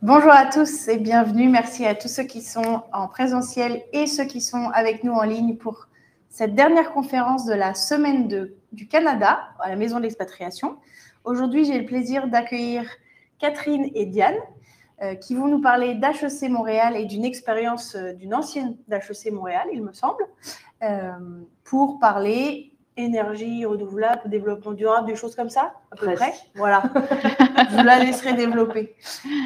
Bonjour à tous et bienvenue. Merci à tous ceux qui sont en présentiel et ceux qui sont avec nous en ligne pour cette dernière conférence de la semaine du Canada à la Maison de l'Expatriation. Aujourd'hui, j'ai le plaisir d'accueillir Catherine et Diane qui vont nous parler d'HEC Montréal et d'une expérience d'une ancienne d'HEC Montréal, il me semble, pour parler énergie renouvelable, développement durable, des choses comme ça, à peu près. Voilà, je vous la laisserai développer.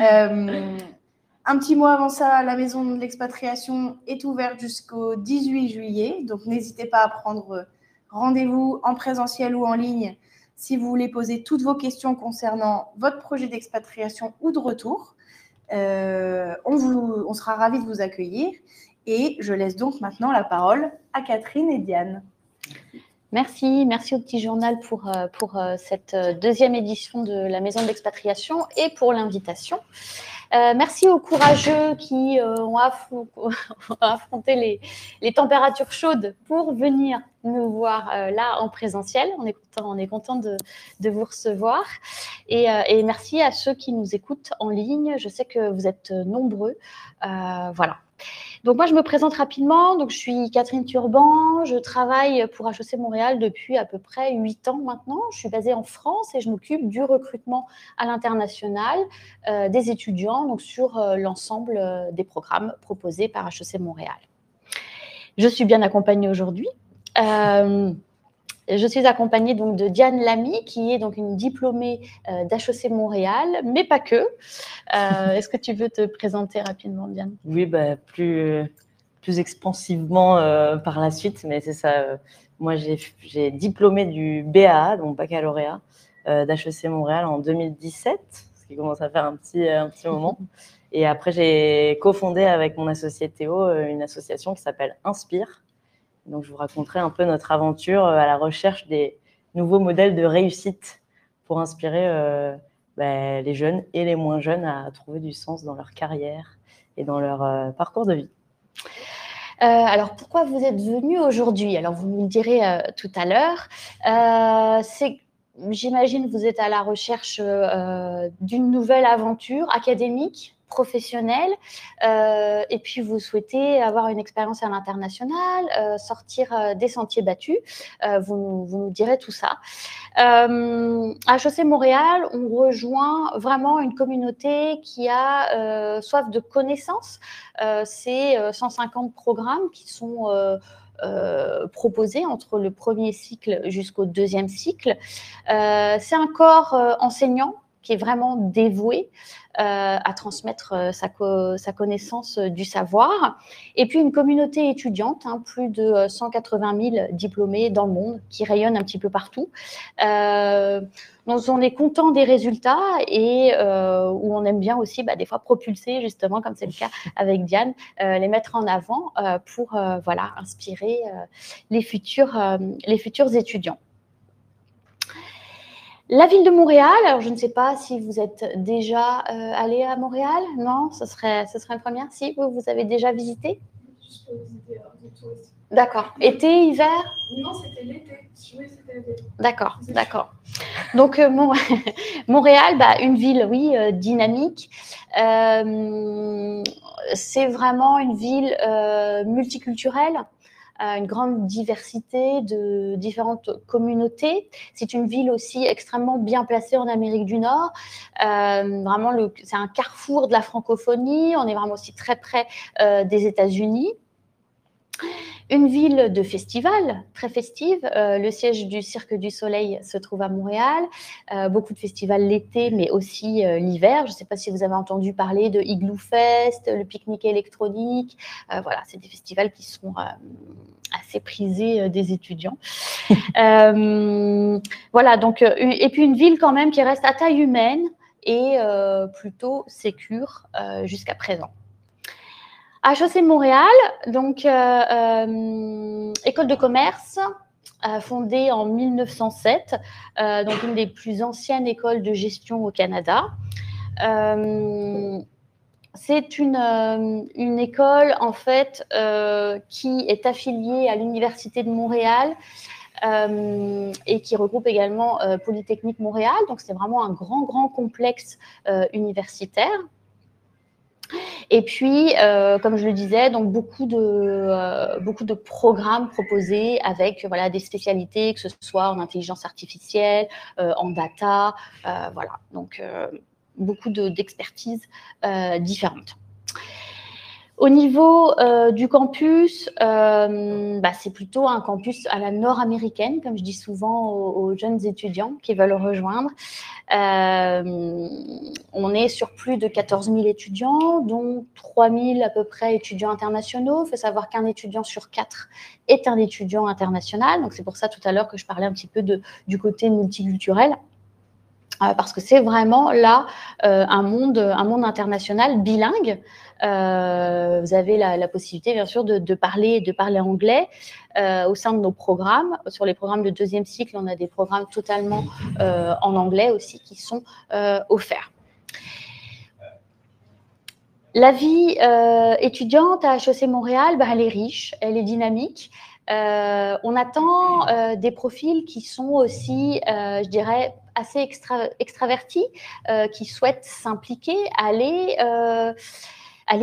Un petit mot avant ça, la Maison de l'Expatriation est ouverte jusqu'au 18 juillet, donc n'hésitez pas à prendre rendez-vous en présentiel ou en ligne si vous voulez poser toutes vos questions concernant votre projet d'expatriation ou de retour. On sera ravis de vous accueillir et je laisse donc maintenant la parole à Catherine et Diane. Merci au Petit Journal pour cette deuxième édition de la Maison de l'Expatriation et pour l'invitation. Merci aux courageux qui ont affronté les températures chaudes pour venir nous voir là en présentiel. On est content de vous recevoir. Et merci à ceux qui nous écoutent en ligne. Je sais que vous êtes nombreux. Voilà. Donc moi, je me présente rapidement. Donc, je suis Catherine Turban. Je travaille pour HEC Montréal depuis à peu près 8 ans maintenant. Je suis basée en France et je m'occupe du recrutement à l'international des étudiants donc sur l'ensemble des programmes proposés par HEC Montréal. Je suis bien accompagnée aujourd'hui. Je suis accompagnée donc de Diane Lamy, qui est donc une diplômée d'HEC Montréal, mais pas que. Est-ce que tu veux te présenter rapidement, Diane? Oui, plus expansivement par la suite, mais c'est ça. Moi, j'ai diplômé du BAA, donc baccalauréat, d'HEC Montréal en 2017, ce qui commence à faire un petit moment. Et après, j'ai cofondé avec mon associé Théo une association qui s'appelle Inspire. Donc, je vous raconterai un peu notre aventure à la recherche des nouveaux modèles de réussite pour inspirer les jeunes et les moins jeunes à trouver du sens dans leur carrière et dans leur parcours de vie. Alors, pourquoi vous êtes venus aujourd'hui? Alors, vous me le direz tout à l'heure. J'imagine que vous êtes à la recherche d'une nouvelle aventure académique, professionnelle, et puis vous souhaitez avoir une expérience à l'international, sortir des sentiers battus. Vous nous direz tout ça. À HEC Montréal, on rejoint vraiment une communauté qui a soif de connaissances. C'est 150 programmes qui sont proposés entre le premier cycle jusqu'au deuxième cycle. C'est un corps enseignant qui est vraiment dévoué à transmettre sa connaissance du savoir. Et puis une communauté étudiante, plus de 180 000 diplômés dans le monde qui rayonnent un petit peu partout. Donc on est content des résultats et où on aime bien aussi des fois propulser, justement, comme c'est le cas avec Diane, les mettre en avant pour inspirer les futurs étudiants. La ville de Montréal, alors je ne sais pas si vous êtes déjà allé à Montréal, non, ce serait une première. Si vous avez déjà visité? Juste pour visiter des touristes. D'accord. Été, hiver? Non, c'était l'été. Oui, c'était l'été. D'accord. Donc Montréal, une ville, oui, dynamique. C'est vraiment une ville multiculturelle. Une grande diversité de différentes communautés. C'est une ville aussi extrêmement bien placée en Amérique du Nord. Vraiment, c'est un carrefour de la francophonie. On est vraiment aussi très près des États-Unis. Une ville de festival, très festive. Le siège du Cirque du Soleil se trouve à Montréal. Beaucoup de festivals l'été, mais aussi l'hiver. Je ne sais pas si vous avez entendu parler de Igloo Fest, le pique-nique électronique. Voilà, c'est des festivals qui sont assez prisés des étudiants. Voilà, donc, et puis une ville quand même qui reste à taille humaine et plutôt sécure jusqu'à présent. HEC Montréal, donc école de commerce fondée en 1907, donc une des plus anciennes écoles de gestion au Canada. C'est une école en fait qui est affiliée à l'Université de Montréal et qui regroupe également Polytechnique Montréal. Donc c'est vraiment un grand complexe universitaire. Et puis, comme je le disais, donc beaucoup de programmes proposés avec voilà, des spécialités, que ce soit en intelligence artificielle, en data, voilà. Donc, beaucoup d'expertises différentes. Au niveau du campus, c'est plutôt un campus à la nord-américaine, comme je dis souvent aux jeunes étudiants qui veulent rejoindre. On est sur plus de 14 000 étudiants, dont 3 000 à peu près étudiants internationaux. Il faut savoir qu'un étudiant sur 4 est un étudiant international. Donc, c'est pour ça tout à l'heure que je parlais un petit peu du côté multiculturel. Parce que c'est vraiment là un monde international bilingue. Vous avez la possibilité, bien sûr, de parler anglais au sein de nos programmes. Sur les programmes de deuxième cycle, on a des programmes totalement en anglais aussi qui sont offerts. La vie étudiante à HEC Montréal, elle est riche, elle est dynamique. On attend des profils qui sont aussi, je dirais, assez extravertis, qui souhaitent s'impliquer, aller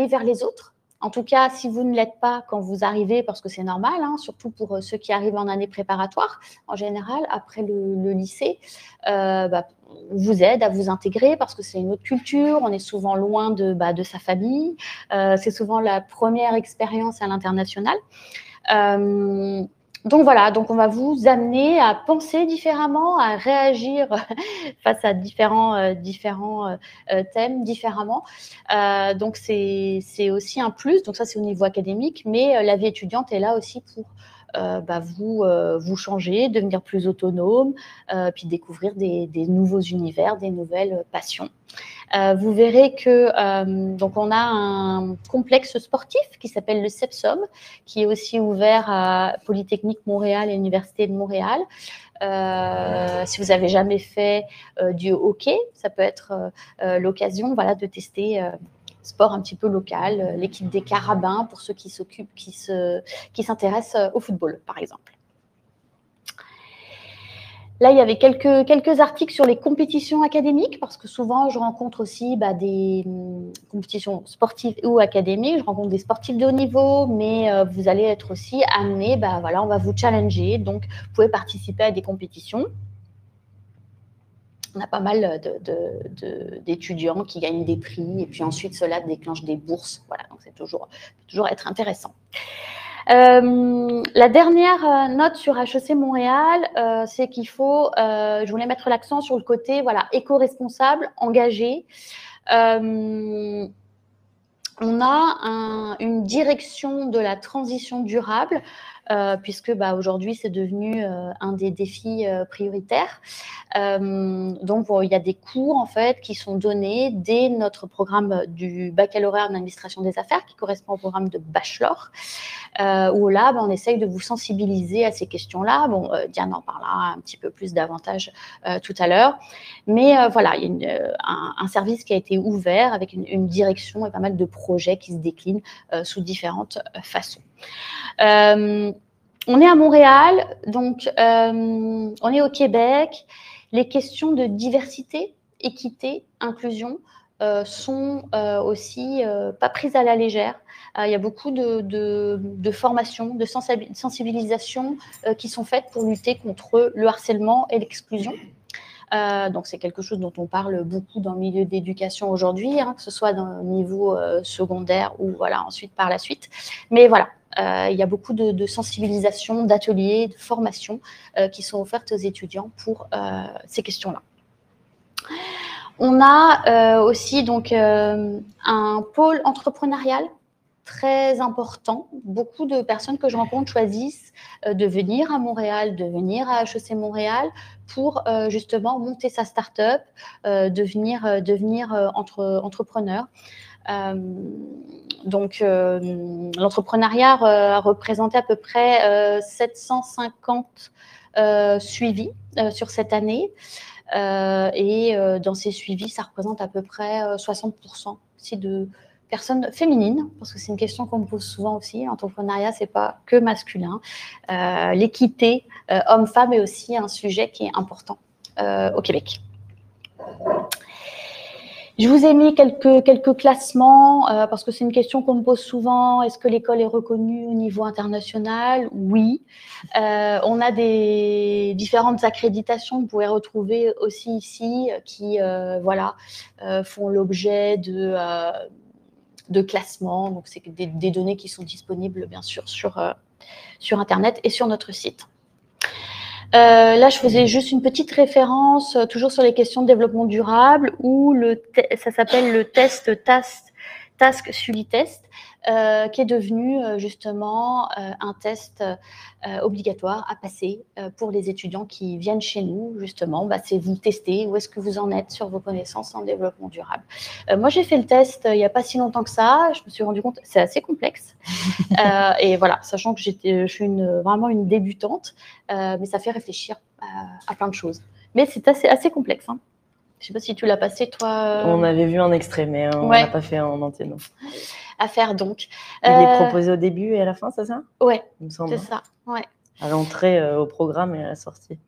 vers les autres. En tout cas, si vous ne l'êtes pas quand vous arrivez, parce que c'est normal, hein, surtout pour ceux qui arrivent en année préparatoire, en général, après le lycée, vous aide à vous intégrer parce que c'est une autre culture, on est souvent loin de sa famille, c'est souvent la première expérience à l'international. Donc voilà, donc on va vous amener à penser différemment, à réagir face à différents thèmes différemment. Donc c'est aussi un plus, donc ça c'est au niveau académique, mais la vie étudiante est là aussi pour vous changer, devenir plus autonome, puis découvrir des nouveaux univers, des nouvelles passions. Vous verrez que donc on a un complexe sportif qui s'appelle le CEPSOM, qui est aussi ouvert à Polytechnique Montréal et l'Université de Montréal. Si vous n'avez jamais fait du hockey, ça peut être l'occasion de tester sport un petit peu local, l'équipe des Carabins pour ceux qui s'intéressent au football, par exemple. Là, il y avait quelques articles sur les compétitions académiques, parce que souvent, je rencontre aussi des compétitions sportives ou académiques. Je rencontre des sportifs de haut niveau, mais vous allez être aussi amenés, on va vous challenger. Donc, vous pouvez participer à des compétitions. On a pas mal d'étudiants qui gagnent des prix, et puis ensuite, cela déclenche des bourses. Voilà, donc c'est toujours être intéressant. La dernière note sur HEC Montréal, c'est qu'il faut, je voulais mettre l'accent sur le côté éco-responsable, engagé. On a une direction de la transition durable, puisque aujourd'hui c'est devenu un des défis prioritaires. Donc il y a des cours en fait qui sont donnés dès notre programme du baccalauréat en administration des affaires, qui correspond au programme de bachelor, où là on essaye de vous sensibiliser à ces questions-là. Diane en parlera un petit peu plus davantage tout à l'heure, mais voilà, il y a un service qui a été ouvert avec une direction et pas mal de projets qui se déclinent sous différentes façons. On est à Montréal, donc on est au Québec. Les questions de diversité, équité, inclusion sont aussi pas prises à la légère. Il y a beaucoup de formations, de sensibilisation qui sont faites pour lutter contre le harcèlement et l'exclusion. Donc, c'est quelque chose dont on parle beaucoup dans le milieu d'éducation aujourd'hui, que ce soit dans le niveau secondaire ou ensuite par la suite. Mais voilà, il y a beaucoup de sensibilisation, d'ateliers, de formations qui sont offertes aux étudiants pour ces questions-là. On a aussi donc un pôle entrepreneurial très important. Beaucoup de personnes que je rencontre choisissent de venir à Montréal, de venir à HEC Montréal pour justement monter sa start-up, devenir entrepreneur. Donc, l'entrepreneuriat a représenté à peu près 750 suivis sur cette année. Et dans ces suivis, ça représente à peu près 60% aussi de personnes féminines, parce que c'est une question qu'on me pose souvent aussi. L'entrepreneuriat, c'est pas que masculin. L'équité homme-femme est aussi un sujet qui est important au Québec. Je vous ai mis quelques classements parce que c'est une question qu'on me pose souvent. Est-ce que l'école est reconnue au niveau international? Oui. On a des différentes accréditations que vous pouvez retrouver aussi ici qui font l'objet de classements. Donc, c'est des données qui sont disponibles, bien sûr, sur Internet et sur notre site. Là, je faisais juste une petite référence, toujours sur les questions de développement durable, où ça s'appelle le test Task Sully Test, qui est devenu justement un test obligatoire à passer pour les étudiants qui viennent chez nous. Justement, c'est vous tester où est-ce que vous en êtes sur vos connaissances en développement durable. Moi, j'ai fait le test il n'y a pas si longtemps que ça. Je me suis rendu compte que c'est assez complexe. Et voilà, sachant que je suis vraiment une débutante, mais ça fait réfléchir à plein de choses. Mais c'est assez complexe. Hein. Je ne sais pas si tu l'as passé, toi. On avait vu un extrait, mais on l'a pas fait en entier, non. À faire donc. Il est proposé au début et à la fin, c'est ça? Ouais, c'est ça. Ouais. À l'entrée au programme et à la sortie.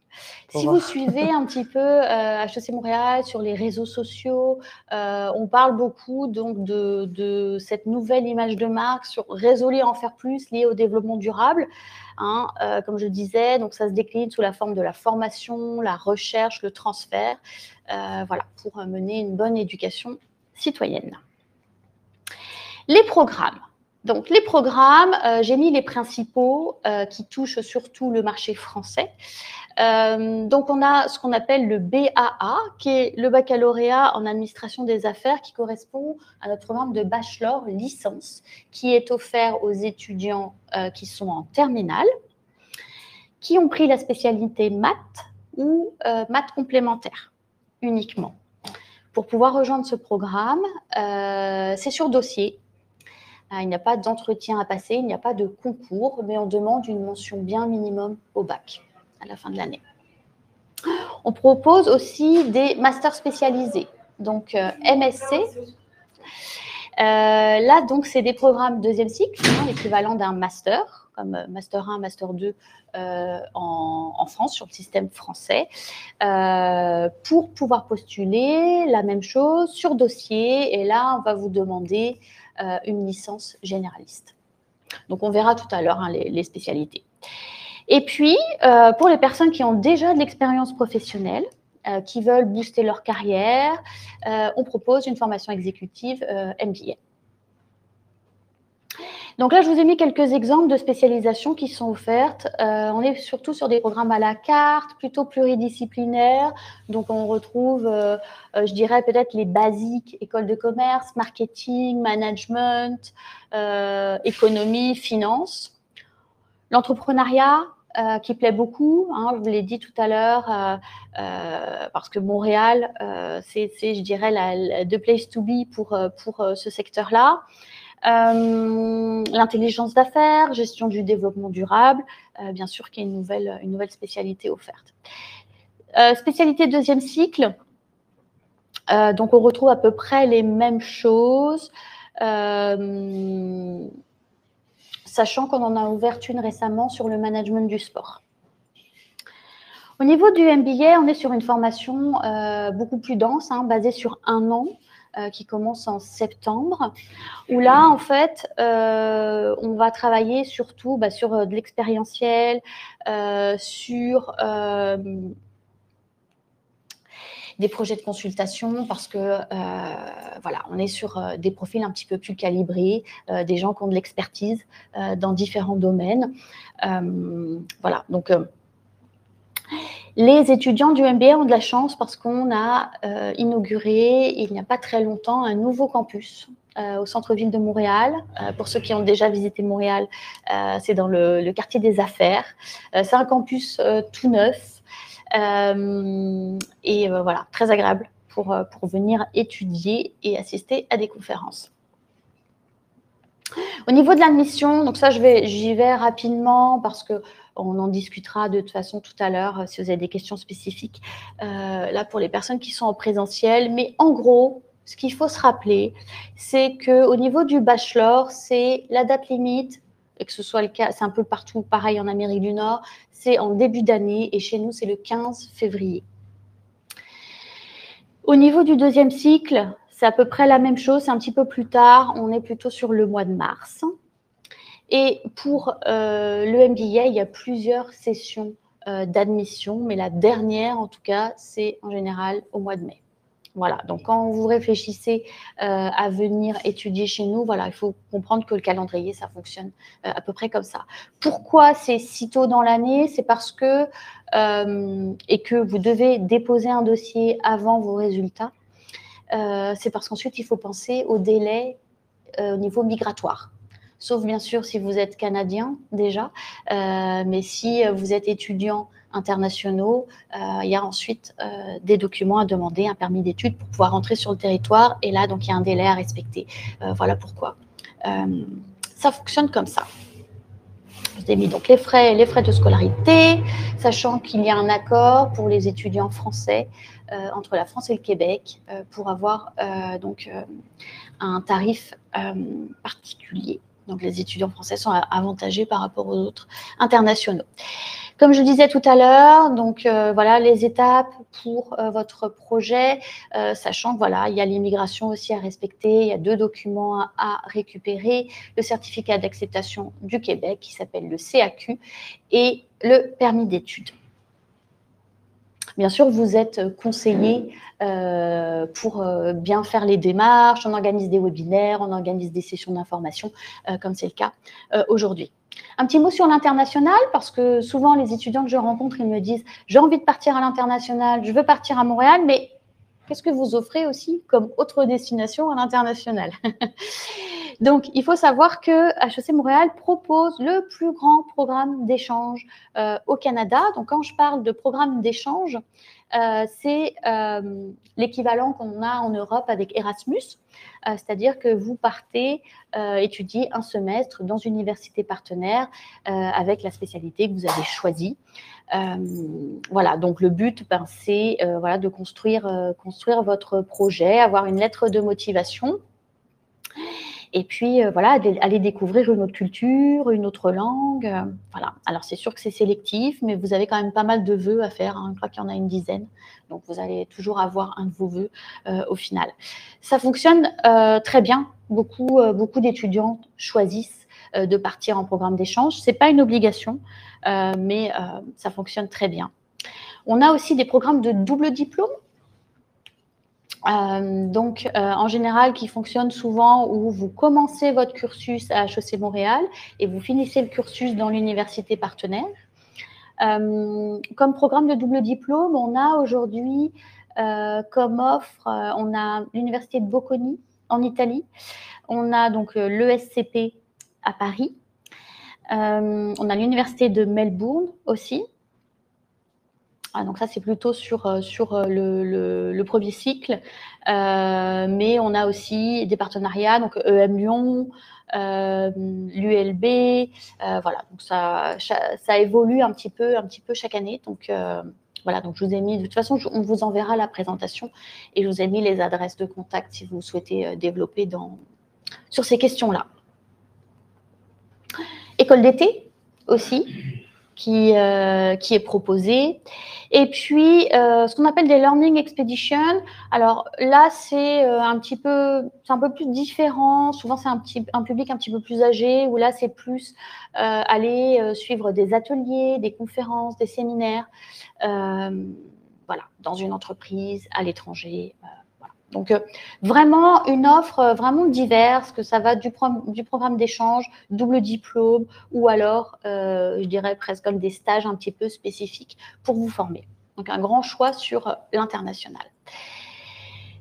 Si vous suivez un petit peu HEC Montréal sur les réseaux sociaux, on parle beaucoup donc de cette nouvelle image de marque sur résoudre en faire plus liée au développement durable. Hein, comme je disais, donc ça se décline sous la forme de la formation, la recherche, le transfert, pour mener une bonne éducation citoyenne. Les programmes. Donc, les programmes, j'ai mis les principaux qui touchent surtout le marché français. Donc, on a ce qu'on appelle le BAA, qui est le baccalauréat en administration des affaires, qui correspond à notre programme de bachelor licence, qui est offert aux étudiants qui sont en terminale, qui ont pris la spécialité maths ou maths complémentaires uniquement. Pour pouvoir rejoindre ce programme, c'est sur dossier. Il n'y a pas d'entretien à passer, il n'y a pas de concours, mais on demande une mention bien minimum au bac à la fin de l'année. On propose aussi des masters spécialisés, donc MSc. Là, donc, c'est des programmes deuxième cycle, l'équivalent d'un master, comme master 1, master 2 en France, sur le système français, pour pouvoir postuler la même chose sur dossier. Et là, on va vous demander une licence généraliste. Donc, on verra tout à l'heure les spécialités. Et puis, pour les personnes qui ont déjà de l'expérience professionnelle, qui veulent booster leur carrière, on propose une formation exécutive MBA. Donc là, je vous ai mis quelques exemples de spécialisations qui sont offertes. On est surtout sur des programmes à la carte, plutôt pluridisciplinaires. Donc, on retrouve, je dirais, peut-être les basiques, école de commerce, marketing, management, économie, finance. L'entrepreneuriat, qui plaît beaucoup, hein, je vous l'ai dit tout à l'heure, parce que Montréal, c'est, je dirais, the place to be pour ce secteur-là. L'intelligence d'affaires, gestion du développement durable, bien sûr qu'il y a une nouvelle spécialité offerte. Spécialité deuxième cycle, donc on retrouve à peu près les mêmes choses, sachant qu'on en a ouvert une récemment sur le management du sport. Au niveau du MBA, on est sur une formation beaucoup plus dense, hein, basée sur 1 an, qui commence en septembre, où là, en fait, on va travailler surtout sur de l'expérientiel, sur des projets de consultation, parce que on est sur des profils un petit peu plus calibrés, des gens qui ont de l'expertise dans différents domaines. Donc les étudiants du MBA ont de la chance parce qu'on a inauguré, il n'y a pas très longtemps, un nouveau campus au centre-ville de Montréal. Pour ceux qui ont déjà visité Montréal, c'est dans le quartier des Affaires. C'est un campus tout neuf très agréable pour venir étudier et assister à des conférences. Au niveau de l'admission, donc ça, j'y vais rapidement parce que on en discutera de toute façon tout à l'heure si vous avez des questions spécifiques là pour les personnes qui sont en présentiel. Mais en gros, ce qu'il faut se rappeler, c'est qu'au niveau du bachelor, c'est la date limite, et que ce soit le cas, c'est un peu partout pareil en Amérique du Nord, c'est en début d'année et chez nous, c'est le 15 février. Au niveau du deuxième cycle, c'est à peu près la même chose, c'est un petit peu plus tard, on est plutôt sur le mois de mars. Et pour le MBA, il y a plusieurs sessions d'admission, mais la dernière, en tout cas, c'est en général au mois de mai. Voilà, donc quand vous réfléchissez à venir étudier chez nous, voilà, il faut comprendre que le calendrier, ça fonctionne à peu près comme ça. Pourquoi c'est si tôt dans l'année? C'est parce que, et que vous devez déposer un dossier avant vos résultats, c'est parce qu'ensuite, il faut penser au délai au niveau migratoire. Sauf bien sûr si vous êtes canadien déjà, mais si vous êtes étudiant internationaux, il y a ensuite des documents à demander, un permis d'études pour pouvoir entrer sur le territoire. Et là, donc, il y a un délai à respecter. Voilà pourquoi. Ça fonctionne comme ça. Je vous ai mis donc les frais de scolarité, sachant qu'il y a un accord pour les étudiants français entre la France et le Québec pour avoir donc un tarif particulier. Donc, les étudiants français sont avantagés par rapport aux autres internationaux. Comme je disais tout à l'heure, donc voilà les étapes pour votre projet, sachant que voilà, il y a l'immigration aussi à respecter, il y a 2 documents à récupérer, le certificat d'acceptation du Québec qui s'appelle le CAQ et le permis d'études. Bien sûr, vous êtes conseillé pour bien faire les démarches, on organise des webinaires, on organise des sessions d'information, comme c'est le cas aujourd'hui. Un petit mot sur l'international, parce que souvent les étudiants que je rencontre, ils me disent « j'ai envie de partir à l'international, je veux partir à Montréal, mais qu'est-ce que vous offrez aussi comme autre destination à l'international ?» Donc, il faut savoir que HEC Montréal propose le plus grand programme d'échange au Canada. Donc, quand je parle de programme d'échange, c'est l'équivalent qu'on a en Europe avec Erasmus, c'est-à-dire que vous partez étudier un semestre dans une université partenaire avec la spécialité que vous avez choisie. Voilà, donc le but, c'est voilà, de construire votre projet, avoir une lettre de motivation. Et puis, voilà, aller découvrir une autre culture, une autre langue. Voilà. Alors, c'est sûr que c'est sélectif, mais vous avez quand même pas mal de vœux à faire. Hein. Je crois qu'il y en a une dizaine. Donc, vous allez toujours avoir un de vos vœux au final. Ça fonctionne très bien. Beaucoup d'étudiants choisissent de partir en programme d'échange. Ce n'est pas une obligation, mais ça fonctionne très bien. On a aussi des programmes de double diplôme. En général, qui fonctionne souvent où vous commencez votre cursus à HEC Montréal et vous finissez le cursus dans l'université partenaire. Comme programme de double diplôme, on a aujourd'hui comme offre, on a l'université de Bocconi en Italie, on a donc l'ESCP à Paris, on a l'université de Melbourne aussi. Ah, donc ça, c'est plutôt sur le premier cycle. Mais on a aussi des partenariats, donc EM Lyon, l'ULB. Voilà, donc ça évolue un petit peu chaque année. Donc voilà, donc je vous ai mis, de toute façon, on vous enverra la présentation et je vous ai mis les adresses de contact si vous souhaitez développer sur ces questions-là. École d'été aussi. Qui est proposé. Et puis, ce qu'on appelle des Learning Expeditions. Alors là, c'est un peu plus différent. Souvent, c'est un public un petit peu plus âgé, où là, c'est plus aller suivre des ateliers, des conférences, des séminaires, voilà, dans une entreprise, à l'étranger. Voilà. Donc, vraiment une offre vraiment diverse, que ça va du programme d'échange, double diplôme, ou alors, je dirais presque comme des stages un petit peu spécifiques pour vous former. Donc, un grand choix sur l'international.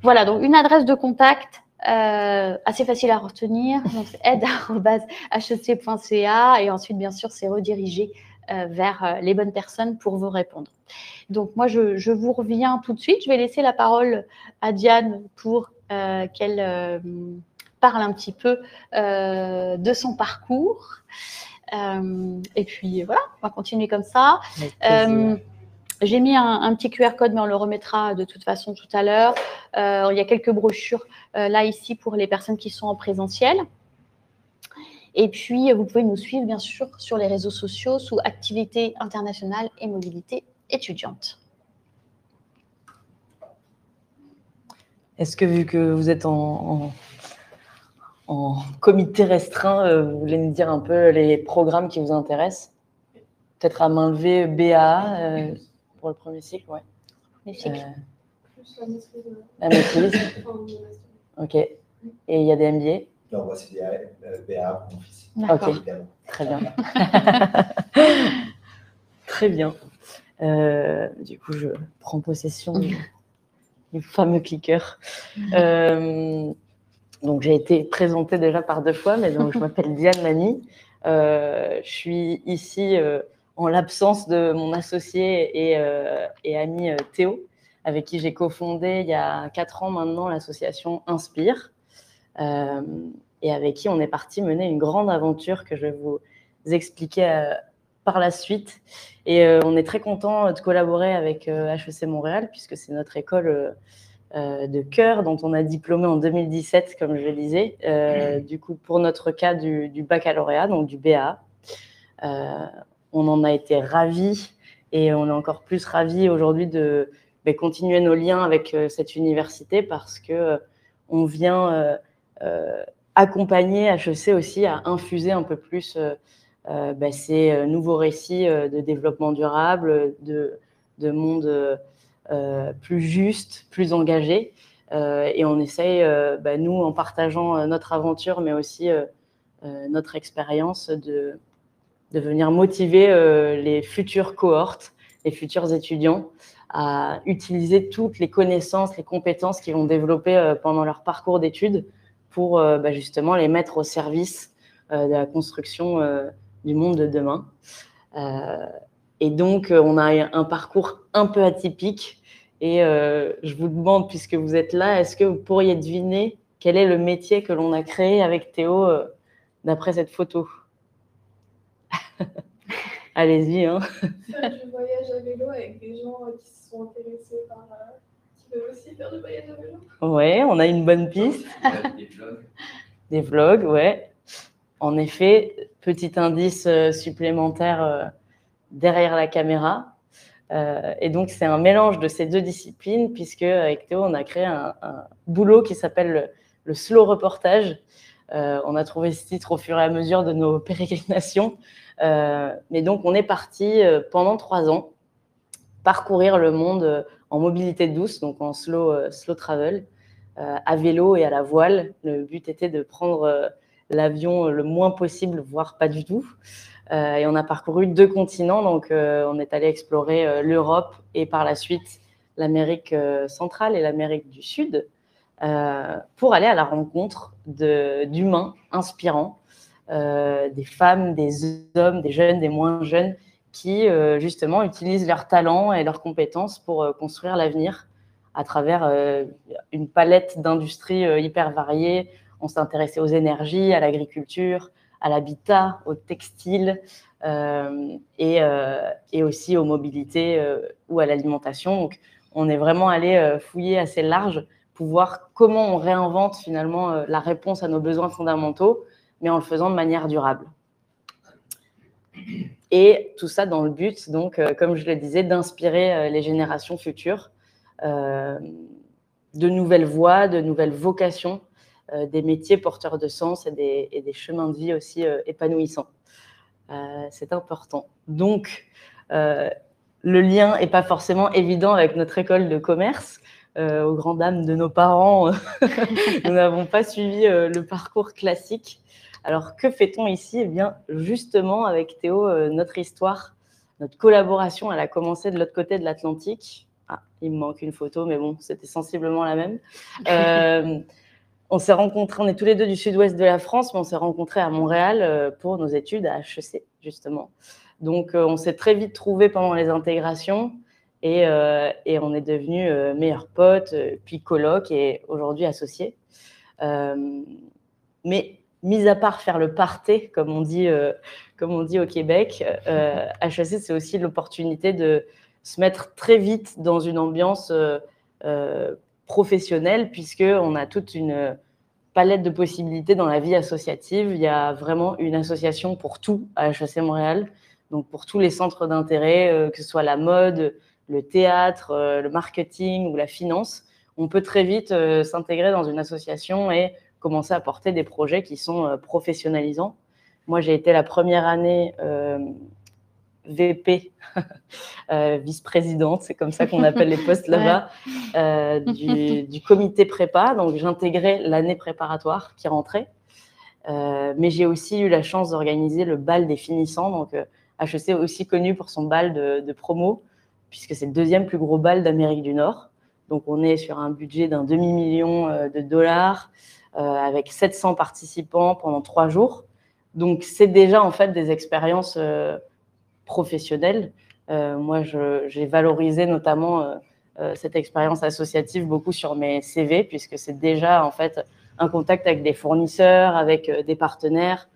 Voilà, donc une adresse de contact assez facile à retenir, donc aide@hec.ca et ensuite, bien sûr, c'est redirigé vers les bonnes personnes pour vous répondre. Donc, moi, je vous reviens tout de suite. Je vais laisser la parole à Diane pour qu'elle parle un petit peu de son parcours. Et puis, voilà, on va continuer comme ça. J'ai mis un petit QR code, mais on le remettra de toute façon tout à l'heure. Il y a quelques brochures là, ici, pour les personnes qui sont en présentiel. Et puis, vous pouvez nous suivre, bien sûr, sur les réseaux sociaux sous Activités internationales et mobilité étudiante. Est-ce que vu que vous êtes en comité restreint, vous voulez nous dire un peu les programmes qui vous intéressent? Peut-être à main levée, BA pour le premier cycle, ouais. Magnifique. Plus la maîtrise. La maîtrise. Enfin, le master. Ok. Et il y a des MBA? Non, moi, c'est des BA pour mon fils. D'accord. Ok. Évidemment. Très bien. Très bien. Du coup, je prends possession du fameux clicker. Donc, j'ai été présentée déjà par 2 fois, mais donc, je m'appelle Diane Lamy. Je suis ici en l'absence de mon associé et ami Théo, avec qui j'ai cofondé il y a 4 ans maintenant l'association Inspire, et avec qui on est parti mener une grande aventure que je vais vous expliquer par la suite. Et on est très content de collaborer avec HEC Montréal, puisque c'est notre école de cœur dont on a diplômé en 2017, comme je le disais, du coup pour notre cas du baccalauréat, donc du BA. On en a été ravis et on est encore plus ravis aujourd'hui de continuer nos liens avec cette université parce que on vient accompagner HEC aussi à infuser un peu plus ces nouveaux récits de développement durable, de monde plus juste, plus engagé. Et on essaye, nous, en partageant notre aventure, mais aussi notre expérience, de venir motiver les futures cohortes, les futurs étudiants à utiliser toutes les connaissances, les compétences qu'ils vont développer pendant leur parcours d'études pour justement les mettre au service de la construction du monde de demain. Et donc, on a un parcours un peu atypique. Et je vous demande, puisque vous êtes là, est-ce que vous pourriez deviner quel est le métier que l'on a créé avec Théo d'après cette photo? Allez-y. Hein. Faire du voyage à vélo avec des gens qui se sont intéressés par... qui veulent aussi faire du voyage à vélo. Ouais, on a une bonne piste. Des vlogs. Des vlogs, ouais. En effet, petit indice supplémentaire derrière la caméra. Et donc, c'est un mélange de ces 2 disciplines, puisque avec Théo, on a créé un boulot qui s'appelle le slow reportage. On a trouvé ce titre au fur et à mesure de nos pérégrinations. Mais donc, on est parti pendant 3 ans parcourir le monde en mobilité douce, donc en slow travel, à vélo et à la voile. Le but était de prendre l'avion le moins possible, voire pas du tout. Et on a parcouru 2 continents, donc on est allé explorer l'Europe et par la suite l'Amérique centrale et l'Amérique du Sud pour aller à la rencontre d'humains inspirants, des femmes, des hommes, des jeunes, des moins jeunes, qui justement utilisent leurs talents et leurs compétences pour construire l'avenir à travers une palette d'industries hyper variées. On s'est intéressé aux énergies, à l'agriculture, à l'habitat, au textile et aussi aux mobilités ou à l'alimentation. Donc, on est vraiment allé fouiller assez large pour voir comment on réinvente finalement la réponse à nos besoins fondamentaux, mais en le faisant de manière durable. Et tout ça dans le but, donc, comme je le disais, d'inspirer les générations futures de nouvelles voies, de nouvelles vocations, des métiers porteurs de sens et des chemins de vie aussi épanouissants. C'est important. Donc, le lien n'est pas forcément évident avec notre école de commerce. Aux grandes dames de nos parents, nous n'avons pas suivi le parcours classique. Alors, que fait-on ici? Eh bien, justement, avec Théo, notre histoire, notre collaboration, elle a commencé de l'autre côté de l'Atlantique. Ah, il me manque une photo, mais bon, c'était sensiblement la même. On s'est rencontrés, on est tous les 2 du sud-ouest de la France, mais on s'est rencontrés à Montréal pour nos études à HEC, justement. Donc, on s'est très vite trouvés pendant les intégrations et on est devenus meilleurs potes, puis colocs et aujourd'hui associés. Mais mis à part faire le parté, comme on dit au Québec, HEC, c'est aussi l'opportunité de se mettre très vite dans une ambiance professionnelle, puisqu'on a toute une palette de possibilités dans la vie associative. Il y a vraiment une association pour tout à HEC Montréal, donc pour tous les centres d'intérêt, que ce soit la mode, le théâtre, le marketing ou la finance. on peut très vite s'intégrer dans une association et commencer à porter des projets qui sont professionnalisants. Moi, j'ai été la première année VP, vice-présidente, c'est comme ça qu'on appelle les postes là-bas, du comité prépa. Donc, j'intégrais l'année préparatoire qui rentrait. Mais j'ai aussi eu la chance d'organiser le bal des finissants. Donc, HEC est aussi connu pour son bal de promo, puisque c'est le deuxième plus gros bal d'Amérique du Nord. Donc, on est sur un budget d'un demi-million de dollars, avec 700 participants pendant 3 jours. Donc, c'est déjà en fait des expériences professionnelles. Moi, j'ai valorisé notamment cette expérience associative beaucoup sur mes CV, puisque c'est déjà en fait un contact avec des fournisseurs, avec des partenaires.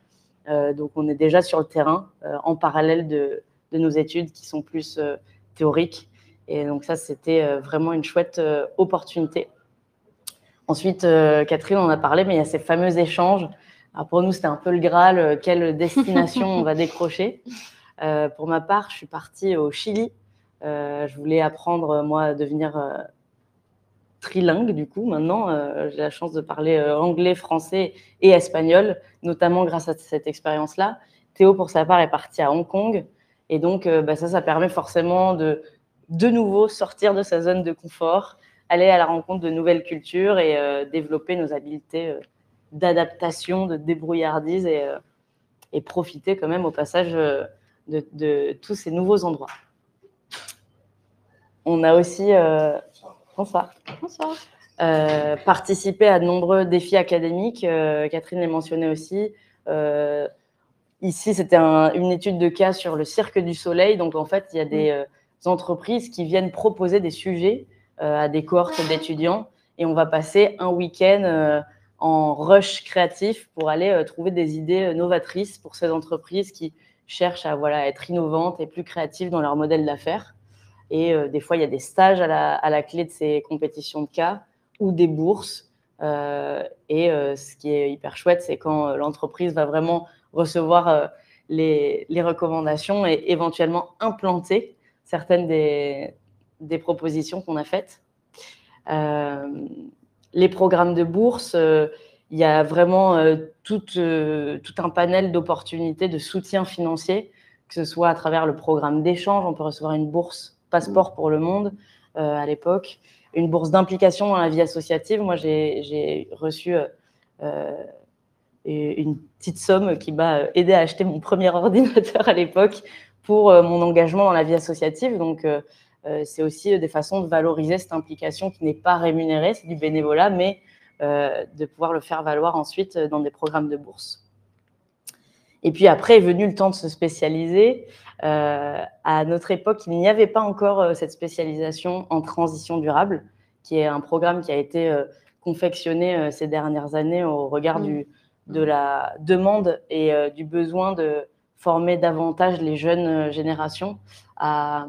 Donc, on est déjà sur le terrain en parallèle de nos études qui sont plus théoriques. Et donc, ça, c'était vraiment une chouette opportunité. Ensuite, Catherine en a parlé, mais il y a ces fameux échanges. Alors, pour nous, c'était un peu le Graal, quelle destination on va décrocher. Pour ma part, je suis partie au Chili. Je voulais apprendre, moi, à devenir trilingue, du coup. Maintenant, j'ai la chance de parler anglais, français et espagnol, notamment grâce à cette expérience-là. Théo, pour sa part, est parti à Hong Kong. Et donc, ça permet forcément de nouveau sortir de sa zone de confort, aller à la rencontre de nouvelles cultures et développer nos habiletés d'adaptation, de débrouillardise et profiter quand même au passage de tous ces nouveaux endroits. On a aussi Bonsoir. participé à de nombreux défis académiques. Catherine l'a mentionné aussi. Ici, c'était une étude de cas sur le Cirque du Soleil. Donc, en fait, il y a des entreprises qui viennent proposer des sujets à des cohortes d'étudiants. Et on va passer un week-end en rush créatif pour aller trouver des idées novatrices pour ces entreprises qui cherchent à être innovantes et plus créatives dans leur modèle d'affaires. Et des fois, il y a des stages à la clé de ces compétitions de cas ou des bourses. Ce qui est hyper chouette, c'est quand l'entreprise va vraiment recevoir les recommandations et éventuellement implanter certaines des propositions qu'on a faites. Les programmes de bourse, il y a vraiment tout un panel d'opportunités de soutien financier, que ce soit à travers le programme d'échange. On peut recevoir une bourse Passeport pour le monde à l'époque, une bourse d'implication dans la vie associative. Moi, j'ai reçu une petite somme qui m'a aidé à acheter mon premier ordinateur à l'époque pour mon engagement dans la vie associative. Donc, c'est aussi des façons de valoriser cette implication qui n'est pas rémunérée, c'est du bénévolat, mais de pouvoir le faire valoir ensuite dans des programmes de bourse. Et puis après est venu le temps de se spécialiser. À notre époque, il n'y avait pas encore cette spécialisation en transition durable, qui est un programme qui a été confectionné ces dernières années au regard de la demande et du besoin de former davantage les jeunes générations à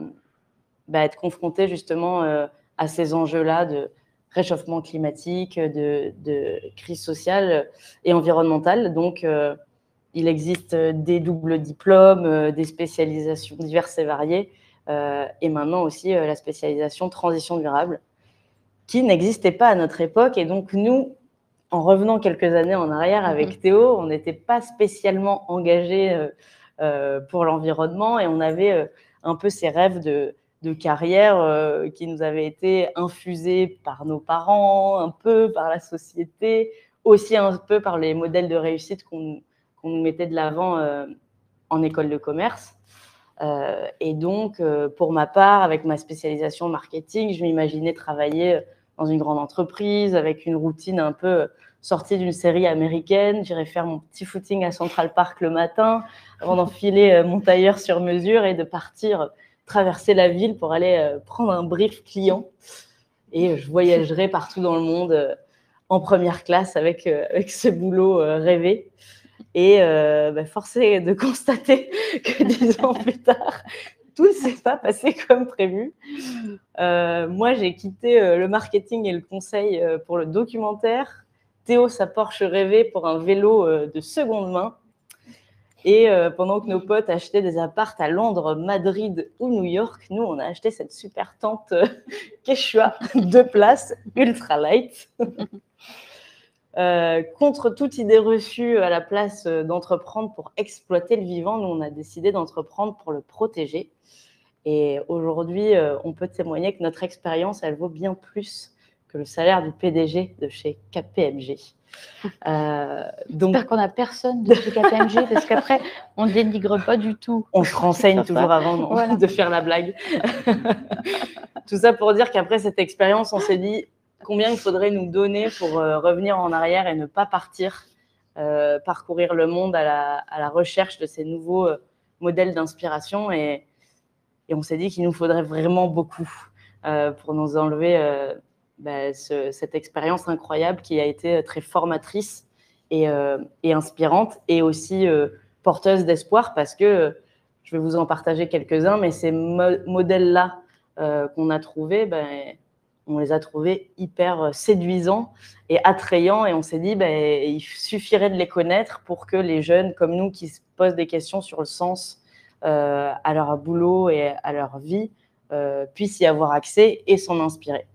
être confrontées justement à ces enjeux-là de réchauffement climatique, de crise sociale et environnementale. Donc, il existe des doubles diplômes, des spécialisations diverses et variées, et maintenant aussi la spécialisation transition durable, qui n'existait pas à notre époque. Et donc, nous, en revenant quelques années en arrière avec Théo, on n'était pas spécialement engagés pour l'environnement, et on avait un peu ces rêves de carrière qui nous avaient été infusés par nos parents, un peu par la société, aussi un peu par les modèles de réussite qu'on nous mettait de l'avant en école de commerce. Et donc, pour ma part, avec ma spécialisation marketing, je m'imaginais travailler dans une grande entreprise avec une routine un peu sortie d'une série américaine. J'irais faire mon petit footing à Central Park le matin avant d'enfiler mon tailleur sur mesure et de partir traverser la ville pour aller prendre un brief client. Et je voyagerais partout dans le monde en première classe avec ce boulot rêvé. Et force est de constater que 10 ans plus tard, tout ne s'est pas passé comme prévu. Moi, j'ai quitté le marketing et le conseil pour le documentaire. Théo, sa Porsche rêvée pour un vélo de seconde main. Et pendant que nos potes achetaient des appartes à Londres, Madrid ou New York, nous, on a acheté cette super tente Quechua, 2 places, ultra light. Contre toute idée reçue, à la place d'entreprendre pour exploiter le vivant, nous, on a décidé d'entreprendre pour le protéger. Et aujourd'hui, on peut témoigner que notre expérience, elle vaut bien plus que le salaire du PDG de chez KPMG. J'espère qu'on n'a personne de chez KPMG, parce qu'après, on ne dénigre pas du tout. On se renseigne toujours avant Voilà. de faire la blague. Tout ça pour dire qu'après cette expérience, on s'est dit combien il faudrait nous donner pour revenir en arrière et ne pas partir, parcourir le monde à la recherche de ces nouveaux modèles d'inspiration. Et on s'est dit qu'il nous faudrait vraiment beaucoup pour nous enlever cette expérience incroyable qui a été très formatrice et inspirante, et aussi porteuse d'espoir, parce que je vais vous en partager quelques-uns, mais ces modèles-là qu'on a trouvés, on les a trouvés hyper séduisants et attrayants, et on s'est dit il suffirait de les connaître pour que les jeunes comme nous qui se posent des questions sur le sens à leur boulot et à leur vie puissent y avoir accès et s'en inspirer.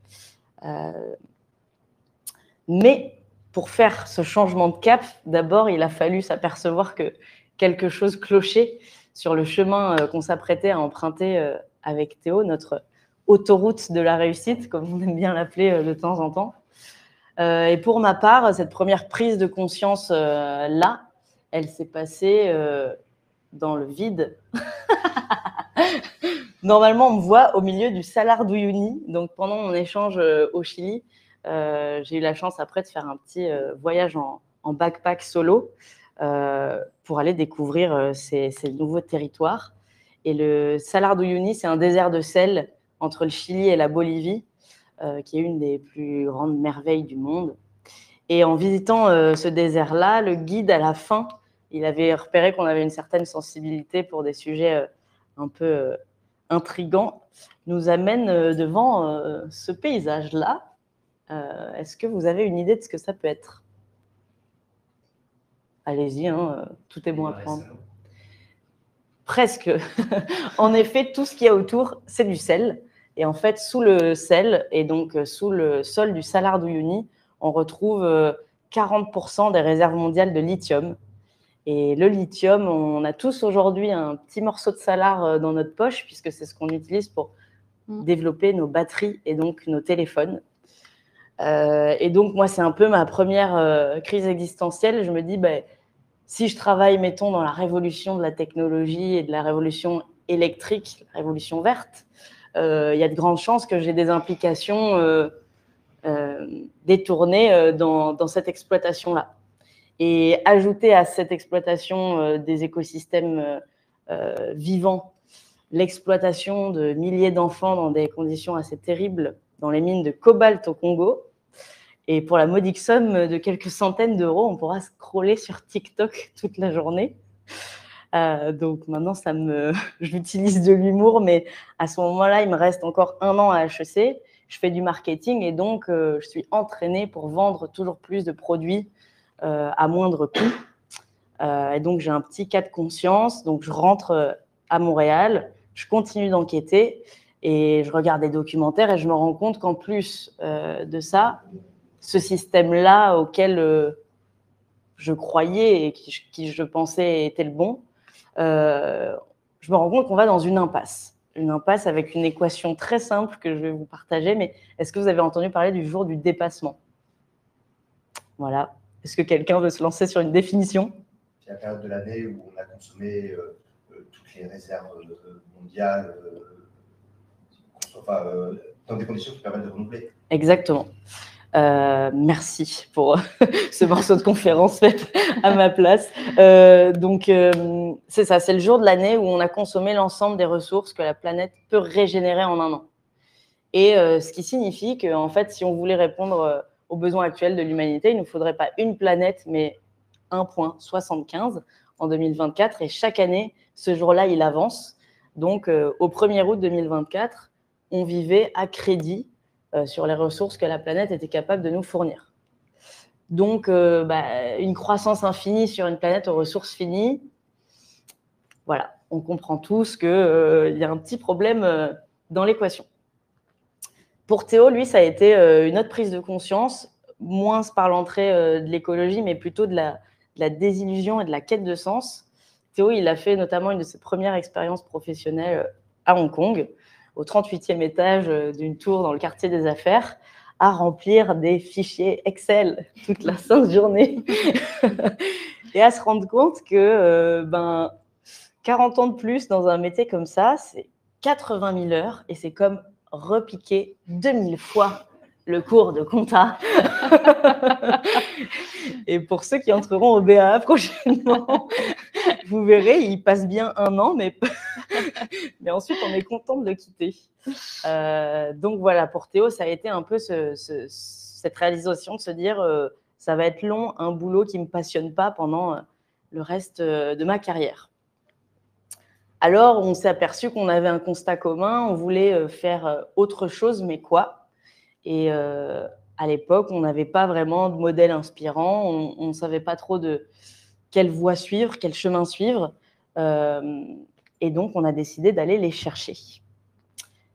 Mais pour faire ce changement de cap, d'abord, il a fallu s'apercevoir que quelque chose clochait sur le chemin qu'on s'apprêtait à emprunter avec Théo, notre autoroute de la réussite, comme on aime bien l'appeler de temps en temps. Et pour ma part, cette première prise de conscience là, elle s'est passée dans le vide. Normalement, on me voit au milieu du Salar d'Uyuni. Donc, pendant mon échange au Chili, j'ai eu la chance après de faire un petit voyage en backpack solo pour aller découvrir ces nouveaux territoires. Et le Salar d'Uyuni, c'est un désert de sel entre le Chili et la Bolivie, qui est une des plus grandes merveilles du monde. Et en visitant ce désert-là, le guide, à la fin, il avait repéré qu'on avait une certaine sensibilité pour des sujets un peu intrigants, nous amène devant ce paysage-là. Est-ce que vous avez une idée de ce que ça peut être? Allez-y, tout est bon à prendre. Presque. En effet, tout ce qu'il y a autour, c'est du sel. Et en fait, sous le sel, et donc sous le sol du Salar d'Uyuni, on retrouve 40% des réserves mondiales de lithium. Et le lithium, on a tous aujourd'hui un petit morceau de salar dans notre poche, puisque c'est ce qu'on utilise pour développer nos batteries et donc nos téléphones. Et donc, moi, c'est un peu ma première crise existentielle. Je me dis, si je travaille, mettons, dans la révolution de la technologie et de la révolution électrique, la révolution verte, il y a de grandes chances que j'ai des implications détournées dans cette exploitation-là. Et ajouter à cette exploitation des écosystèmes vivants, l'exploitation de milliers d'enfants dans des conditions assez terribles dans les mines de cobalt au Congo. Et pour la modique somme de quelques centaines d'euros, on pourra scroller sur TikTok toute la journée. Donc maintenant, j'utilise de l'humour, mais à ce moment-là, il me reste encore 1 an à HEC. Je fais du marketing et donc je suis entraînée pour vendre toujours plus de produits à moindre coût. Et donc, j'ai un petit cas de conscience. Donc, je rentre à Montréal, je continue d'enquêter et je regarde des documentaires et je me rends compte qu'en plus de ça, ce système-là auquel je croyais et qui je pensais était le bon, je me rends compte qu'on va dans une impasse. Une impasse avec une équation très simple que je vais vous partager. Mais est-ce que vous avez entendu parler du jour du dépassement? Voilà. Est-ce que quelqu'un veut se lancer sur une définition? C'est la période de l'année où on a consommé toutes les réserves mondiales, dans des conditions qui permettent de renouveler. Exactement. Merci pour ce morceau de conférence fait à ma place. Donc, c'est ça, c'est le jour de l'année où on a consommé l'ensemble des ressources que la planète peut régénérer en 1 an. Et ce qui signifie qu'en fait, si on voulait répondre aux besoins actuels de l'humanité, il ne nous faudrait pas une planète, mais 1,75 en 2024. Et chaque année, ce jour-là, il avance. Donc, au 1er août 2024, on vivait à crédit sur les ressources que la planète était capable de nous fournir. Donc, une croissance infinie sur une planète aux ressources finies, Voilà, on comprend tous qu'il y a un petit problème dans l'équation. Pour Théo, lui, ça a été une autre prise de conscience, moins par l'entrée de l'écologie, mais plutôt de la désillusion et de la quête de sens. Théo, il a fait notamment une de ses premières expériences professionnelles à Hong Kong, au 38e étage d'une tour dans le quartier des affaires, à remplir des fichiers Excel toute la sainte journée et à se rendre compte que 40 ans de plus dans un métier comme ça, c'est 80 000 heures et c'est comme repiquer 2000 fois le cours de compta. Et pour ceux qui entreront au BAA prochainement, vous verrez, il passe bien 1 an, mais ensuite on est content de le quitter. Donc voilà, pour Théo, ça a été un peu cette réalisation de se dire ça va être long, un boulot qui ne me passionne pas pendant le reste de ma carrière. Alors, on s'est aperçu qu'on avait un constat commun, on voulait faire autre chose, mais quoi? Et à l'époque, on n'avait pas vraiment de modèle inspirant, on ne savait pas trop de quelle voie suivre, quel chemin suivre. Et donc, on a décidé d'aller les chercher.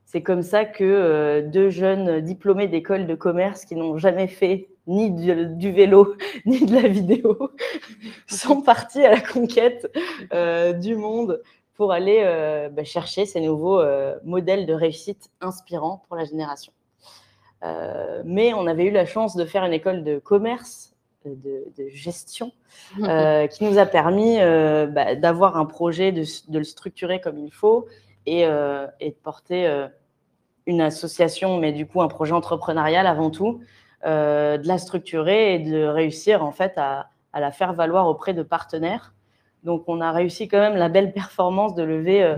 C'est comme ça que 2 jeunes diplômés d'école de commerce qui n'ont jamais fait ni du vélo, ni de la vidéo, sont partis à la conquête du monde pour aller chercher ces nouveaux modèles de réussite inspirants pour la génération. Mais on avait eu la chance de faire une école de commerce, de gestion, qui nous a permis d'avoir un projet, de le structurer comme il faut et de porter une association, mais du coup un projet entrepreneurial avant tout, de la structurer et de réussir en fait à la faire valoir auprès de partenaires. Donc on a réussi quand même la belle performance de lever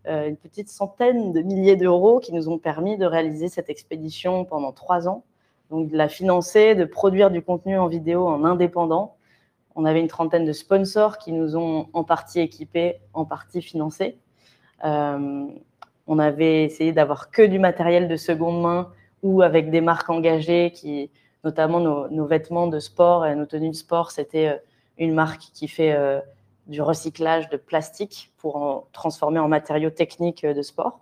une petite centaine de milliers d'euros qui nous ont permis de réaliser cette expédition pendant 3 ans. Donc de la financer, de produire du contenu en vidéo en indépendant. On avait une trentaine de sponsors qui nous ont en partie équipés, en partie financés. On avait essayé d'avoir que du matériel de seconde main ou avec des marques engagées, notamment nos vêtements de sport et nos tenues de sport, c'était une marque qui fait du recyclage de plastique pour en transformer en matériaux techniques de sport.